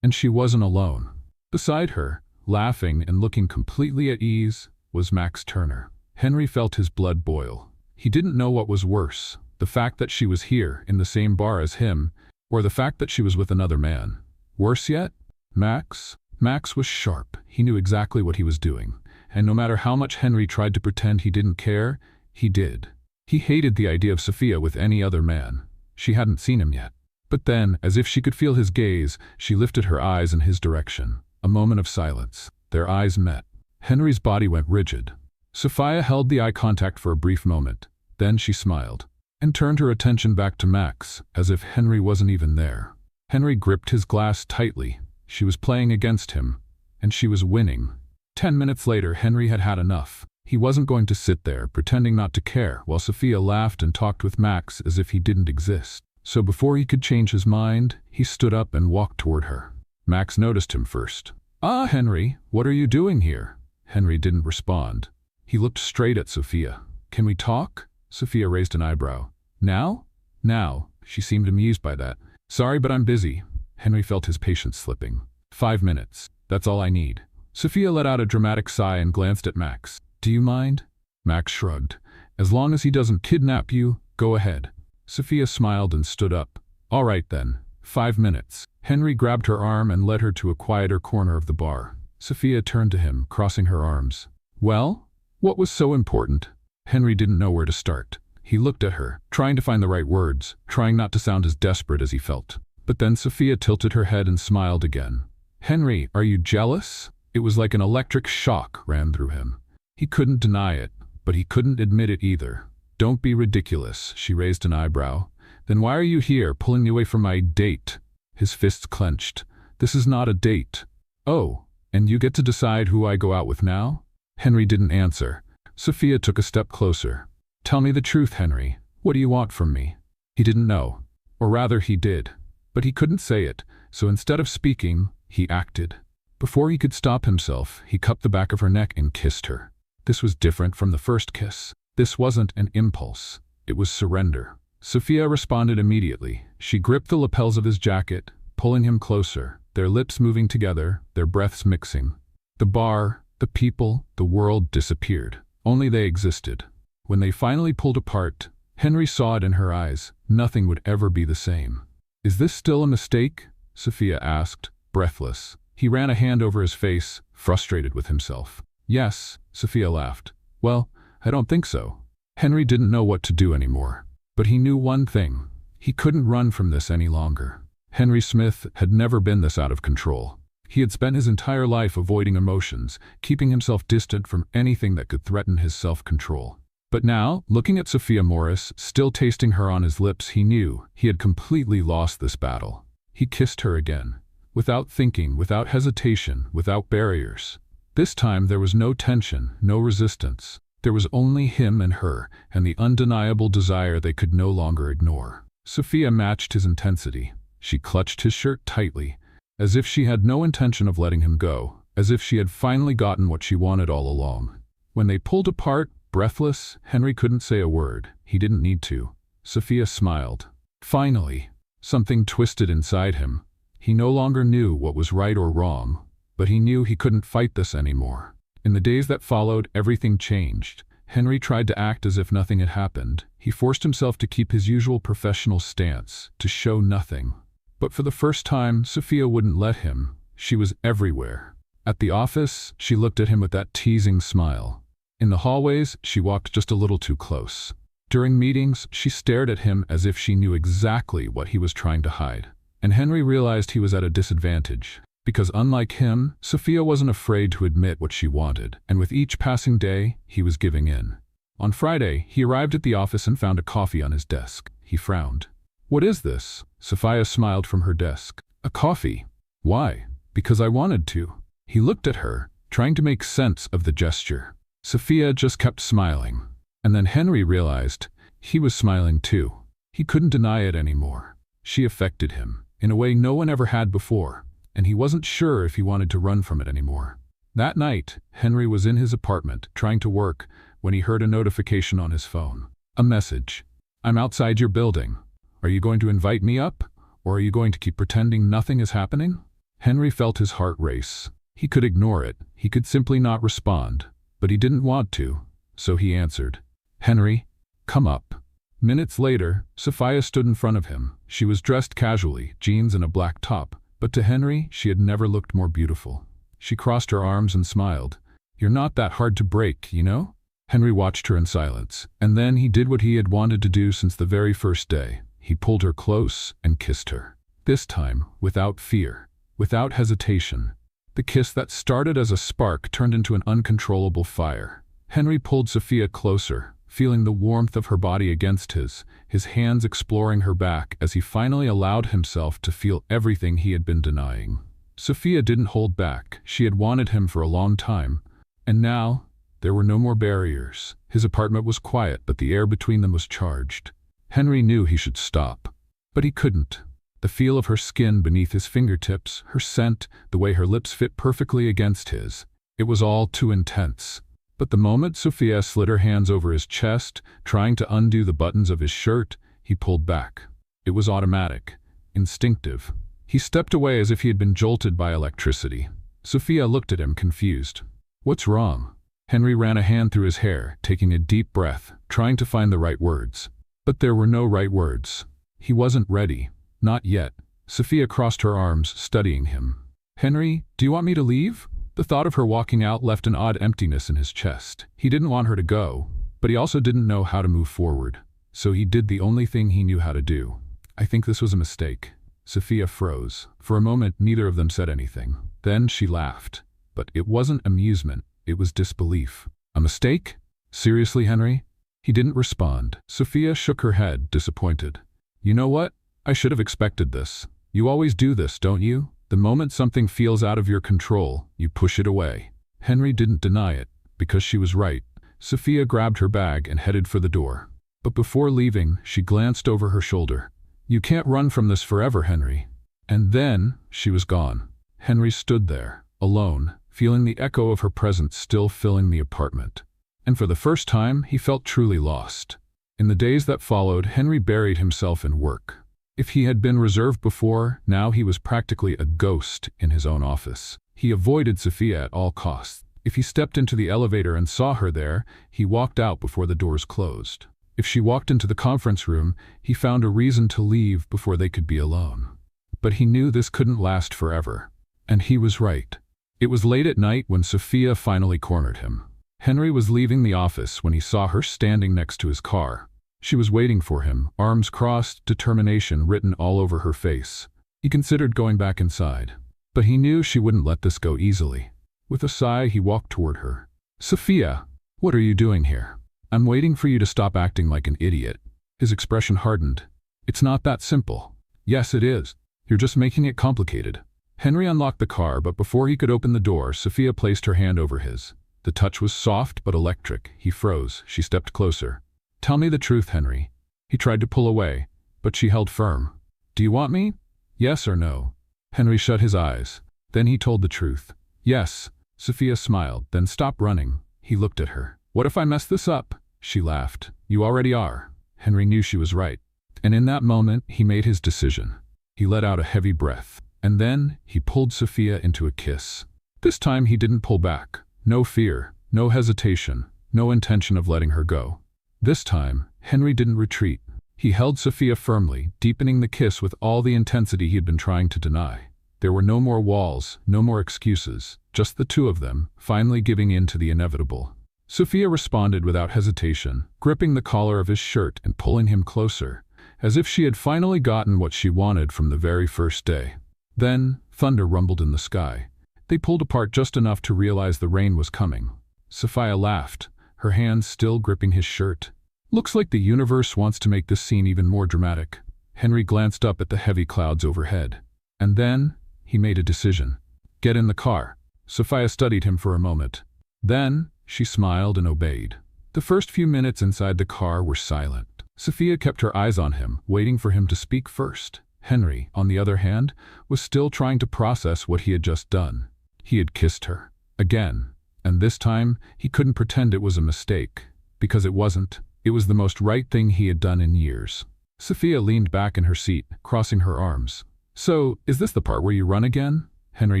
S1: And she wasn't alone. Beside her, laughing and looking completely at ease, was Max Turner. Henry felt his blood boil. He didn't know what was worse, the fact that she was here, in the same bar as him, or the fact that she was with another man. Worse yet? Max? Max was sharp. He knew exactly what he was doing. And no matter how much Henry tried to pretend he didn't care, he did. He hated the idea of Sophia with any other man. She hadn't seen him yet. But then, as if she could feel his gaze, she lifted her eyes in his direction. A moment of silence. Their eyes met. Henry's body went rigid. Sophia held the eye contact for a brief moment. Then she smiled, and turned her attention back to Max, as if Henry wasn't even there. Henry gripped his glass tightly. She was playing against him, and she was winning. 10 minutes later, Henry had had enough. He wasn't going to sit there, pretending not to care, while Sophia laughed and talked with Max as if he didn't exist. So before he could change his mind, he stood up and walked toward her. Max noticed him first. "Ah, Henry, what are you doing here?" Henry didn't respond. He looked straight at Sophia. "Can we talk?" Sophia raised an eyebrow. "Now?" "Now." She seemed amused by that. "Sorry, but I'm busy." Henry felt his patience slipping. 5 minutes. That's all I need." Sophia let out a dramatic sigh and glanced at Max. "Do you mind?" Max shrugged. "As long as he doesn't kidnap you, go ahead." Sophia smiled and stood up. All right then, 5 minutes. Henry grabbed her arm and led her to a quieter corner of the bar. Sophia turned to him, crossing her arms. Well, what was so important? Henry didn't know where to start. He looked at her, trying to find the right words, trying not to sound as desperate as he felt. But then Sophia tilted her head and smiled again. Henry, are you jealous? It was like an electric shock ran through him. He couldn't deny it, but he couldn't admit it either. Don't be ridiculous, she raised an eyebrow. Then why are you here, pulling me away from my date? His fists clenched. This is not a date. Oh, and you get to decide who I go out with now? Henry didn't answer. Sophia took a step closer. Tell me the truth, Henry. What do you want from me? He didn't know. Or rather, he did. But he couldn't say it, so instead of speaking, he acted. Before he could stop himself, he cupped the back of her neck and kissed her. This was different from the first kiss. This wasn't an impulse. It was surrender. Sophia responded immediately. She gripped the lapels of his jacket, pulling him closer, their lips moving together, their breaths mixing. The bar, the people, the world disappeared. Only they existed. When they finally pulled apart, Henry saw it in her eyes. Nothing would ever be the same. Is this still a mistake? Sophia asked, breathless. He ran a hand over his face, frustrated with himself. Yes, Sophia laughed. Well, I don't think so. Henry didn't know what to do anymore. But he knew one thing. He couldn't run from this any longer. Henry Smith had never been this out of control. He had spent his entire life avoiding emotions, keeping himself distant from anything that could threaten his self-control. But now, looking at Sophia Morris, still tasting her on his lips, he knew he had completely lost this battle. He kissed her again. Without thinking, without hesitation, without barriers. This time there was no tension, no resistance. There was only him and her, and the undeniable desire they could no longer ignore. Sophia matched his intensity. She clutched his shirt tightly, as if she had no intention of letting him go, as if she had finally gotten what she wanted all along. When they pulled apart, breathless, Henry couldn't say a word. He didn't need to. Sophia smiled. Finally, something twisted inside him. He no longer knew what was right or wrong, but he knew he couldn't fight this anymore. In the days that followed, everything changed. Henry tried to act as if nothing had happened. He forced himself to keep his usual professional stance, to show nothing. But for the first time, Sophia wouldn't let him. She was everywhere. At the office, she looked at him with that teasing smile. In the hallways, she walked just a little too close. During meetings, she stared at him as if she knew exactly what he was trying to hide. And Henry realized he was at a disadvantage. Because unlike him, Sophia wasn't afraid to admit what she wanted, and with each passing day, he was giving in. On Friday, he arrived at the office and found a coffee on his desk. He frowned. What is this? Sophia smiled from her desk. A coffee. Why? Because I wanted to. He looked at her, trying to make sense of the gesture. Sophia just kept smiling. And then Henry realized he was smiling too. He couldn't deny it anymore. She affected him, in a way no one ever had before. And he wasn't sure if he wanted to run from it anymore. That night, Henry was in his apartment, trying to work, when he heard a notification on his phone. A message. I'm outside your building. Are you going to invite me up? Or are you going to keep pretending nothing is happening? Henry felt his heart race. He could ignore it. He could simply not respond. But he didn't want to. So he answered. Henry, come up. Minutes later, Sophia stood in front of him. She was dressed casually, jeans and a black top. But to Henry, she had never looked more beautiful. She crossed her arms and smiled. You're not that hard to break, you know? Henry watched her in silence, and then he did what he had wanted to do since the very first day. He pulled her close and kissed her. This time, without fear, without hesitation. The kiss that started as a spark turned into an uncontrollable fire. Henry pulled Sophia closer, feeling the warmth of her body against his hands exploring her back as he finally allowed himself to feel everything he had been denying. Sophia didn't hold back. She had wanted him for a long time. And now, there were no more barriers. His apartment was quiet, but the air between them was charged. Henry knew he should stop. But he couldn't. The feel of her skin beneath his fingertips, her scent, the way her lips fit perfectly against his. It was all too intense. But the moment Sophia slid her hands over his chest, trying to undo the buttons of his shirt, he pulled back. It was automatic, instinctive. He stepped away as if he had been jolted by electricity. Sophia looked at him, confused. What's wrong? Henry ran a hand through his hair, taking a deep breath, trying to find the right words. But there were no right words. He wasn't ready. Not yet. Sophia crossed her arms, studying him. "Henry, do you want me to leave?" The thought of her walking out left an odd emptiness in his chest. He didn't want her to go, but he also didn't know how to move forward. So he did the only thing he knew how to do. "I think this was a mistake." Sophia froze. For a moment, neither of them said anything. Then she laughed. But it wasn't amusement, it was disbelief. "A mistake? Seriously, Henry?" He didn't respond. Sophia shook her head, disappointed. "You know what? I should have expected this. You always do this, don't you? The moment something feels out of your control, you push it away." Henry didn't deny it, because she was right. Sophia grabbed her bag and headed for the door. But before leaving, she glanced over her shoulder. "You can't run from this forever, Henry." And then, she was gone. Henry stood there, alone, feeling the echo of her presence still filling the apartment. And for the first time, he felt truly lost. In the days that followed, Henry buried himself in work. If he had been reserved before, now he was practically a ghost in his own office. He avoided Sophia at all costs. If he stepped into the elevator and saw her there, he walked out before the doors closed. If she walked into the conference room, he found a reason to leave before they could be alone. But he knew this couldn't last forever. And he was right. It was late at night when Sophia finally cornered him. Henry was leaving the office when he saw her standing next to his car. She was waiting for him, arms crossed, determination written all over her face. He considered going back inside. But he knew she wouldn't let this go easily. With a sigh, he walked toward her. "Sophia, what are you doing here?" "I'm waiting for you to stop acting like an idiot." His expression hardened. "It's not that simple." "Yes, it is. You're just making it complicated." Henry unlocked the car, but before he could open the door, Sophia placed her hand over his. The touch was soft but electric. He froze. She stepped closer. "Tell me the truth, Henry." He tried to pull away, but she held firm. "Do you want me? Yes or no?" Henry shut his eyes. Then he told the truth. "Yes." Sophia smiled, then stopped running. He looked at her. "What if I mess this up?" She laughed. "You already are." Henry knew she was right. And in that moment, he made his decision. He let out a heavy breath. And then, he pulled Sophia into a kiss. This time he didn't pull back. No fear, no hesitation, no intention of letting her go. This time, Henry didn't retreat. He held Sophia firmly, deepening the kiss with all the intensity he had been trying to deny. There were no more walls, no more excuses, just the two of them, finally giving in to the inevitable. Sophia responded without hesitation, gripping the collar of his shirt and pulling him closer, as if she had finally gotten what she wanted from the very first day. Then, thunder rumbled in the sky. They pulled apart just enough to realize the rain was coming. Sophia laughed, her hands still gripping his shirt. "Looks like the universe wants to make this scene even more dramatic." Henry glanced up at the heavy clouds overhead. And then, he made a decision. "Get in the car." Sophia studied him for a moment. Then, she smiled and obeyed. The first few minutes inside the car were silent. Sophia kept her eyes on him, waiting for him to speak first. Henry, on the other hand, was still trying to process what he had just done. He had kissed her. Again. And this time, he couldn't pretend it was a mistake. Because it wasn't. It was the most right thing he had done in years. Sophia leaned back in her seat, crossing her arms. "So, is this the part where you run again?" Henry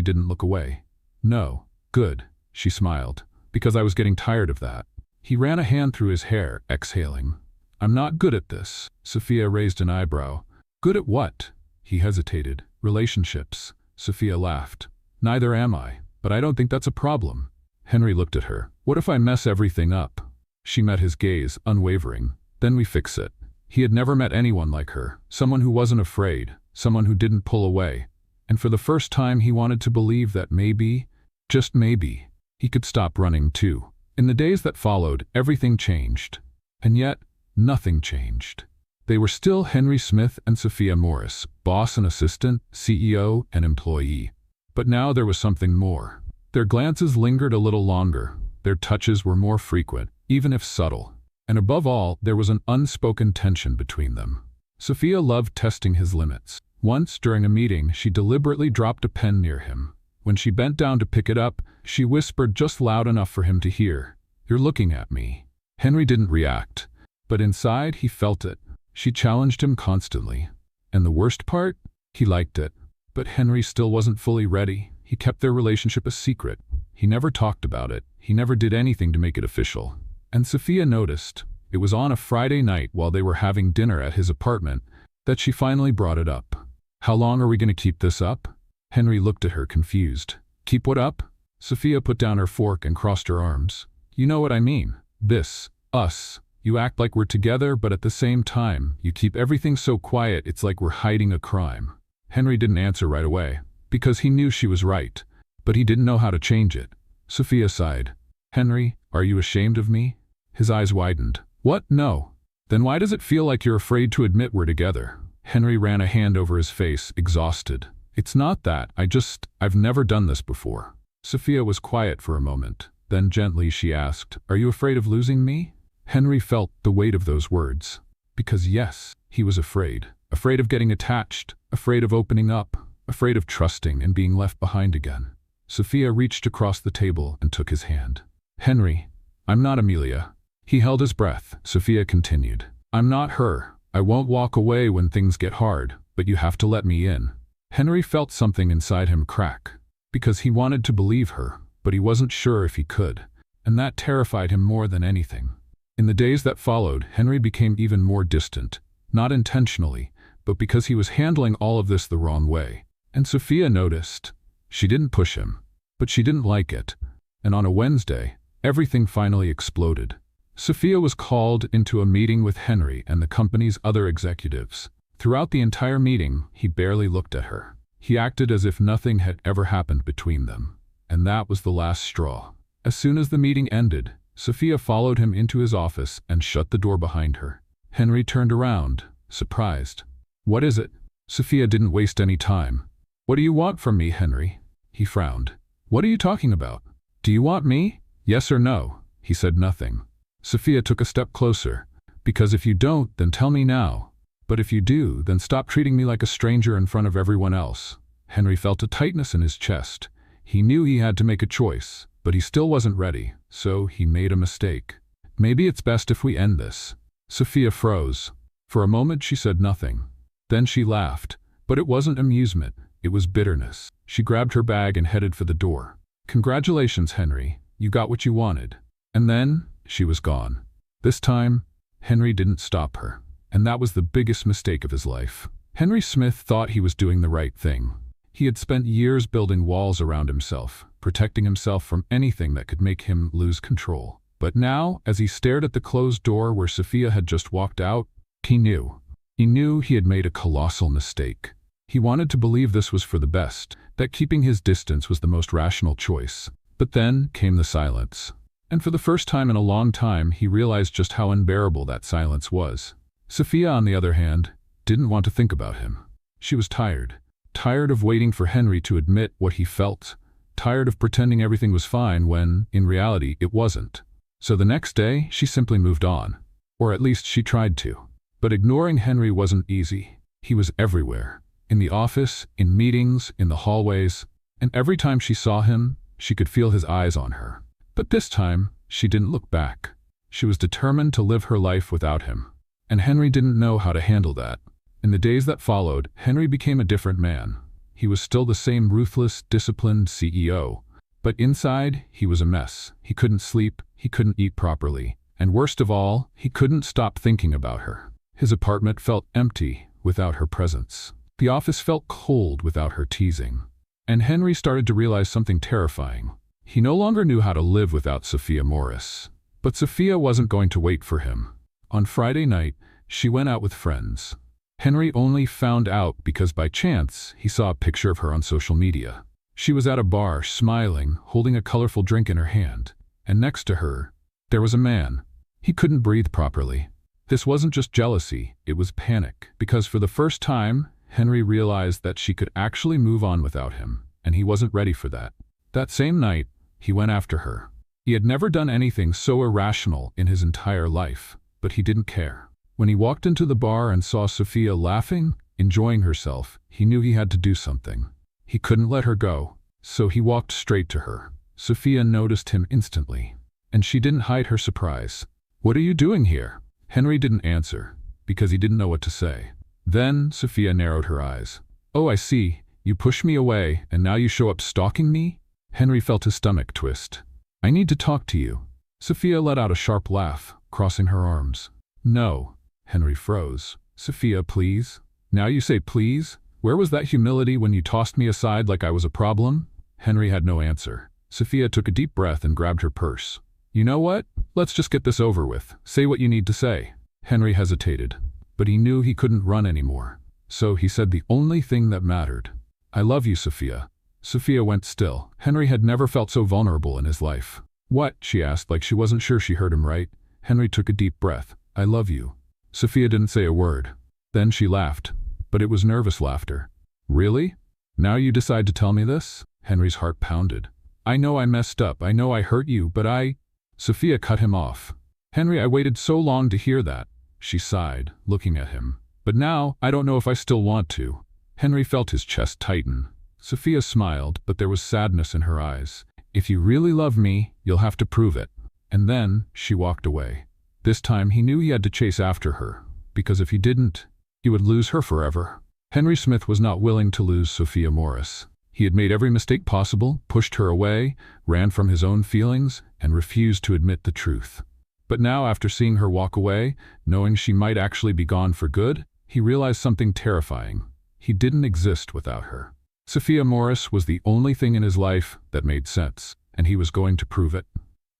S1: didn't look away. "No." "Good," she smiled. "Because I was getting tired of that." He ran a hand through his hair, exhaling. "I'm not good at this." Sophia raised an eyebrow. "Good at what?" He hesitated. "Relationships." Sophia laughed. "Neither am I, but I don't think that's a problem." Henry looked at her. "What if I mess everything up?" She met his gaze, unwavering. "Then we fix it." He had never met anyone like her, someone who wasn't afraid, someone who didn't pull away. And for the first time he wanted to believe that maybe, just maybe, he could stop running too. In the days that followed, everything changed. And yet, nothing changed. They were still Henry Smith and Sophia Morris, boss and assistant, CEO and employee. But now there was something more. Their glances lingered a little longer. Their touches were more frequent, even if subtle. And above all, there was an unspoken tension between them. Sophia loved testing his limits. Once, during a meeting, she deliberately dropped a pen near him. When she bent down to pick it up, she whispered just loud enough for him to hear, "You're looking at me." Henry didn't react. But inside, he felt it. She challenged him constantly. And the worst part? He liked it. But Henry still wasn't fully ready. He kept their relationship a secret. He never talked about it. He never did anything to make it official. And Sophia noticed. It was on a Friday night while they were having dinner at his apartment that she finally brought it up. "How long are we going to keep this up?" Henry looked at her confused. "Keep what up?" Sophia put down her fork and crossed her arms. "You know what I mean. This, us. You act like we're together, but at the same time, you keep everything so quiet it's like we're hiding a crime." Henry didn't answer right away, because he knew she was right, but he didn't know how to change it. Sophia sighed. "Henry, are you ashamed of me?" His eyes widened. "What? No. Then why does it feel like you're afraid to admit we're together?" Henry ran a hand over his face, exhausted. "It's not that. I've never done this before." Sophia was quiet for a moment. Then gently she asked, "Are you afraid of losing me?" Henry felt the weight of those words. Because yes, he was afraid. Afraid of getting attached, afraid of opening up, afraid of trusting and being left behind again. Sophia reached across the table and took his hand. "Henry, I'm not Amelia." He held his breath. Sophia continued, "I'm not her. I won't walk away when things get hard, but you have to let me in." Henry felt something inside him crack, because he wanted to believe her, but he wasn't sure if he could, and that terrified him more than anything. In the days that followed, Henry became even more distant, not intentionally, but because he was handling all of this the wrong way. And Sophia noticed. She didn't push him, but she didn't like it. And on a Wednesday, everything finally exploded. Sophia was called into a meeting with Henry and the company's other executives. Throughout the entire meeting, he barely looked at her. He acted as if nothing had ever happened between them. And that was the last straw. As soon as the meeting ended, Sophia followed him into his office and shut the door behind her. Henry turned around, surprised. "What is it?" Sophia didn't waste any time. "What do you want from me, Henry?" He frowned. "What are you talking about? Do you want me? Yes or no?" He said nothing. Sophia took a step closer. "Because if you don't, then tell me now. But if you do, then stop treating me like a stranger in front of everyone else." Henry felt a tightness in his chest. He knew he had to make a choice, but he still wasn't ready, so he made a mistake. "Maybe it's best if we end this." Sophia froze. For a moment she said nothing. Then she laughed, but it wasn't amusement, it was bitterness. She grabbed her bag and headed for the door. "Congratulations, Henry, you got what you wanted." And then, she was gone. This time, Henry didn't stop her. And that was the biggest mistake of his life. Henry Smith thought he was doing the right thing. He had spent years building walls around himself, protecting himself from anything that could make him lose control. But now, as he stared at the closed door where Sophia had just walked out, he knew. He knew he had made a colossal mistake. He wanted to believe this was for the best, that keeping his distance was the most rational choice. But then came the silence. And for the first time in a long time, he realized just how unbearable that silence was. Sophia, on the other hand, didn't want to think about him. She was tired. Tired of waiting for Henry to admit what he felt. Tired of pretending everything was fine when, in reality, it wasn't. So the next day, she simply moved on. Or at least she tried to. But ignoring Henry wasn't easy. He was everywhere. In the office, in meetings, in the hallways. And every time she saw him, she could feel his eyes on her. But this time, she didn't look back. She was determined to live her life without him. And Henry didn't know how to handle that. In the days that followed, Henry became a different man. He was still the same ruthless, disciplined CEO. But inside, he was a mess. He couldn't sleep, he couldn't eat properly. And worst of all, he couldn't stop thinking about her. His apartment felt empty without her presence. The office felt cold without her teasing. And Henry started to realize something terrifying. He no longer knew how to live without Sophia Morris. But Sophia wasn't going to wait for him. On Friday night, she went out with friends. Henry only found out because by chance he saw a picture of her on social media. She was at a bar, smiling, holding a colorful drink in her hand. And next to her, there was a man. He couldn't breathe properly. This wasn't just jealousy, it was panic. Because for the first time, Henry realized that she could actually move on without him, and he wasn't ready for that. That same night, he went after her. He had never done anything so irrational in his entire life, but he didn't care. When he walked into the bar and saw Sophia laughing, enjoying herself, he knew he had to do something. He couldn't let her go, so he walked straight to her. Sophia noticed him instantly, and she didn't hide her surprise. "What are you doing here?" Henry didn't answer, because he didn't know what to say. Then Sophia narrowed her eyes. "Oh, I see. You pushed me away, and now you show up stalking me?" Henry felt his stomach twist. "I need to talk to you." Sophia let out a sharp laugh. crossing her arms. "No." Henry froze. "Sophia, please." "Now you say please? Where was that humility when you tossed me aside like I was a problem?" Henry had no answer. Sophia took a deep breath and grabbed her purse. "You know what? Let's just get this over with. Say what you need to say." Henry hesitated, but he knew he couldn't run anymore. So he said the only thing that mattered. "I love you, Sophia." Sophia went still. Henry had never felt so vulnerable in his life. "What?" she asked, like she wasn't sure she heard him right. Henry took a deep breath. "I love you." Sophia didn't say a word. Then she laughed, but it was nervous laughter. "Really? Now you decide to tell me this?" Henry's heart pounded. "I know I messed up. I know I hurt you, but I—" Sophia cut him off. "Henry, I waited so long to hear that." She sighed, looking at him. "But now, I don't know if I still want to." Henry felt his chest tighten. Sophia smiled, but there was sadness in her eyes. "If you really love me, you'll have to prove it." And then she walked away. This time he knew he had to chase after her, because if he didn't, he would lose her forever. Henry Smith was not willing to lose Sophia Morris. He had made every mistake possible, pushed her away, ran from his own feelings, and refused to admit the truth. But now, after seeing her walk away, knowing she might actually be gone for good, he realized something terrifying. He didn't exist without her. Sophia Morris was the only thing in his life that made sense, and he was going to prove it.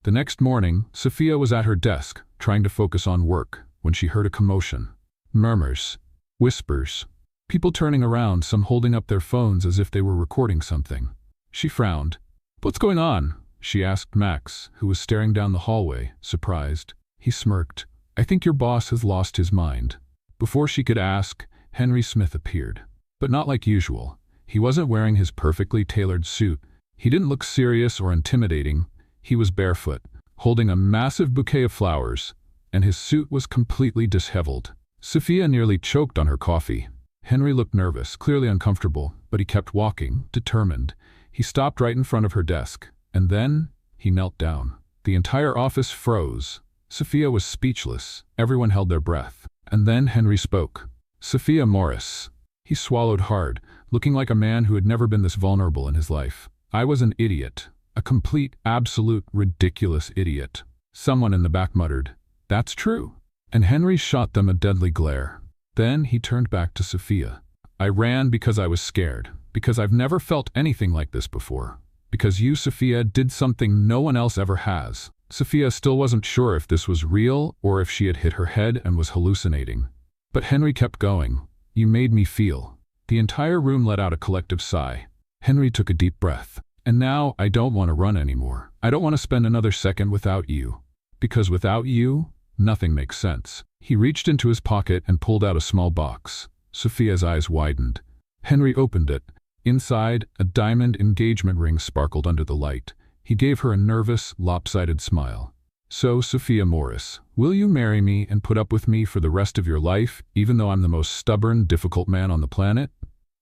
S1: The next morning, Sophia was at her desk, trying to focus on work, when she heard a commotion. Murmurs. Whispers. People turning around, some holding up their phones as if they were recording something. She frowned. "What's going on?" she asked Max, who was staring down the hallway, surprised. He smirked. "I think your boss has lost his mind." Before she could ask, Henry Smith appeared. But not like usual. He wasn't wearing his perfectly tailored suit. He didn't look serious or intimidating. He was barefoot, holding a massive bouquet of flowers, and his suit was completely disheveled. Sophia nearly choked on her coffee. Henry looked nervous, clearly uncomfortable, but he kept walking, determined. He stopped right in front of her desk, and then he knelt down. The entire office froze. Sophia was speechless. Everyone held their breath. And then Henry spoke. "Sophia Morris." He swallowed hard, looking like a man who had never been this vulnerable in his life. "I was an idiot. A complete, absolute, ridiculous idiot." Someone in the back muttered, "That's true." And Henry shot them a deadly glare. Then he turned back to Sophia. "I ran because I was scared, because I've never felt anything like this before. Because you, Sophia, did something no one else ever has." Sophia still wasn't sure if this was real or if she had hit her head and was hallucinating. But Henry kept going. "You made me feel." The entire room let out a collective sigh. Henry took a deep breath. "And now I don't want to run anymore. I don't want to spend another second without you. Because without you, nothing makes sense." He reached into his pocket and pulled out a small box. Sophia's eyes widened. Henry opened it. Inside, a diamond engagement ring sparkled under the light. He gave her a nervous, lopsided smile. "So, Sophia Morris, will you marry me and put up with me for the rest of your life, even though I'm the most stubborn, difficult man on the planet?"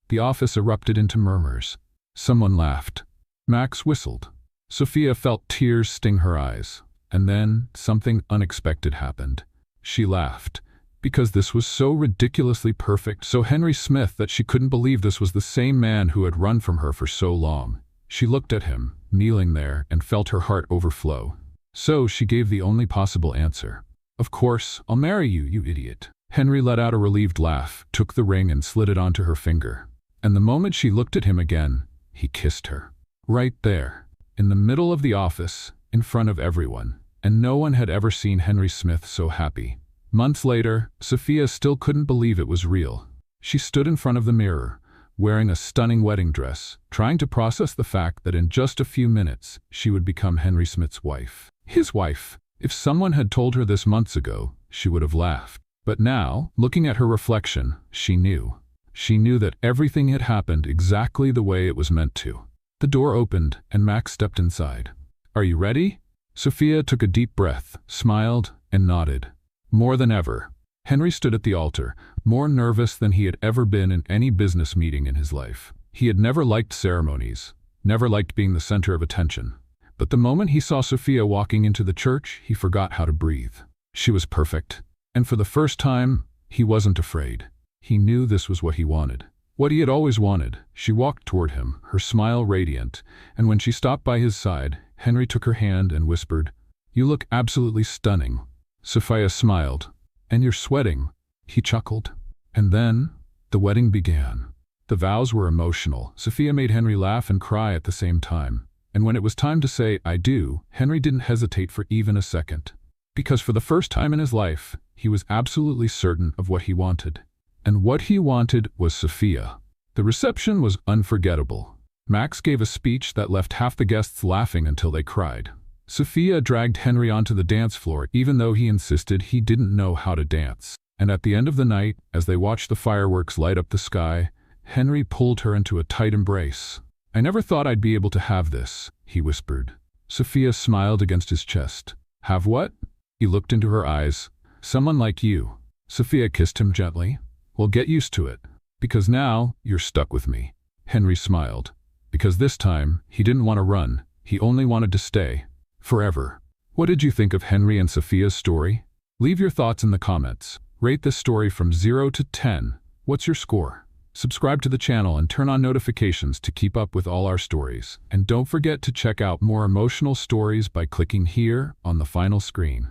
S1: The office erupted into murmurs. Someone laughed. Max whistled. Sophia felt tears sting her eyes. And then something unexpected happened. She laughed. Because this was so ridiculously perfect, so Henry Smith, that she couldn't believe this was the same man who had run from her for so long. She looked at him, kneeling there, and felt her heart overflow. So she gave the only possible answer. "Of course, I'll marry you, you idiot." Henry let out a relieved laugh, took the ring and slid it onto her finger. And the moment she looked at him again, he kissed her. Right there, in the middle of the office, in front of everyone. And no one had ever seen Henry Smith so happy. Months later, Sophia still couldn't believe it was real. She stood in front of the mirror, wearing a stunning wedding dress, trying to process the fact that in just a few minutes, she would become Henry Smith's wife. His wife. If someone had told her this months ago, she would have laughed. But now, looking at her reflection, she knew. She knew that everything had happened exactly the way it was meant to. The door opened, and Max stepped inside. "Are you ready?" Sophia took a deep breath, smiled, and nodded. More than ever, Henry stood at the altar, more nervous than he had ever been in any business meeting in his life. He had never liked ceremonies, never liked being the center of attention. But the moment he saw Sophia walking into the church, he forgot how to breathe. She was perfect. And for the first time, he wasn't afraid. He knew this was what he wanted. What he had always wanted. She walked toward him, her smile radiant, and when she stopped by his side, Henry took her hand and whispered, "You look absolutely stunning." Sophia smiled. And you're sweating, he chuckled. And then, the wedding began. The vows were emotional. Sophia made Henry laugh and cry at the same time. And when it was time to say, I do, Henry didn't hesitate for even a second. Because for the first time in his life, he was absolutely certain of what he wanted. And what he wanted was Sophia. The reception was unforgettable. Max gave a speech that left half the guests laughing until they cried. Sophia dragged Henry onto the dance floor even though he insisted he didn't know how to dance. And at the end of the night, as they watched the fireworks light up the sky, Henry pulled her into a tight embrace. I never thought I'd be able to have this, he whispered. Sophia smiled against his chest. Have what? He looked into her eyes. Someone like you. Sophia kissed him gently. Well, get used to it. Because now, you're stuck with me. Henry smiled. Because this time, he didn't want to run. He only wanted to stay. Forever. What did you think of Henry and Sophia's story? Leave your thoughts in the comments. Rate this story from 0 to 10. What's your score? Subscribe to the channel and turn on notifications to keep up with all our stories. And don't forget to check out more emotional stories by clicking here on the final screen.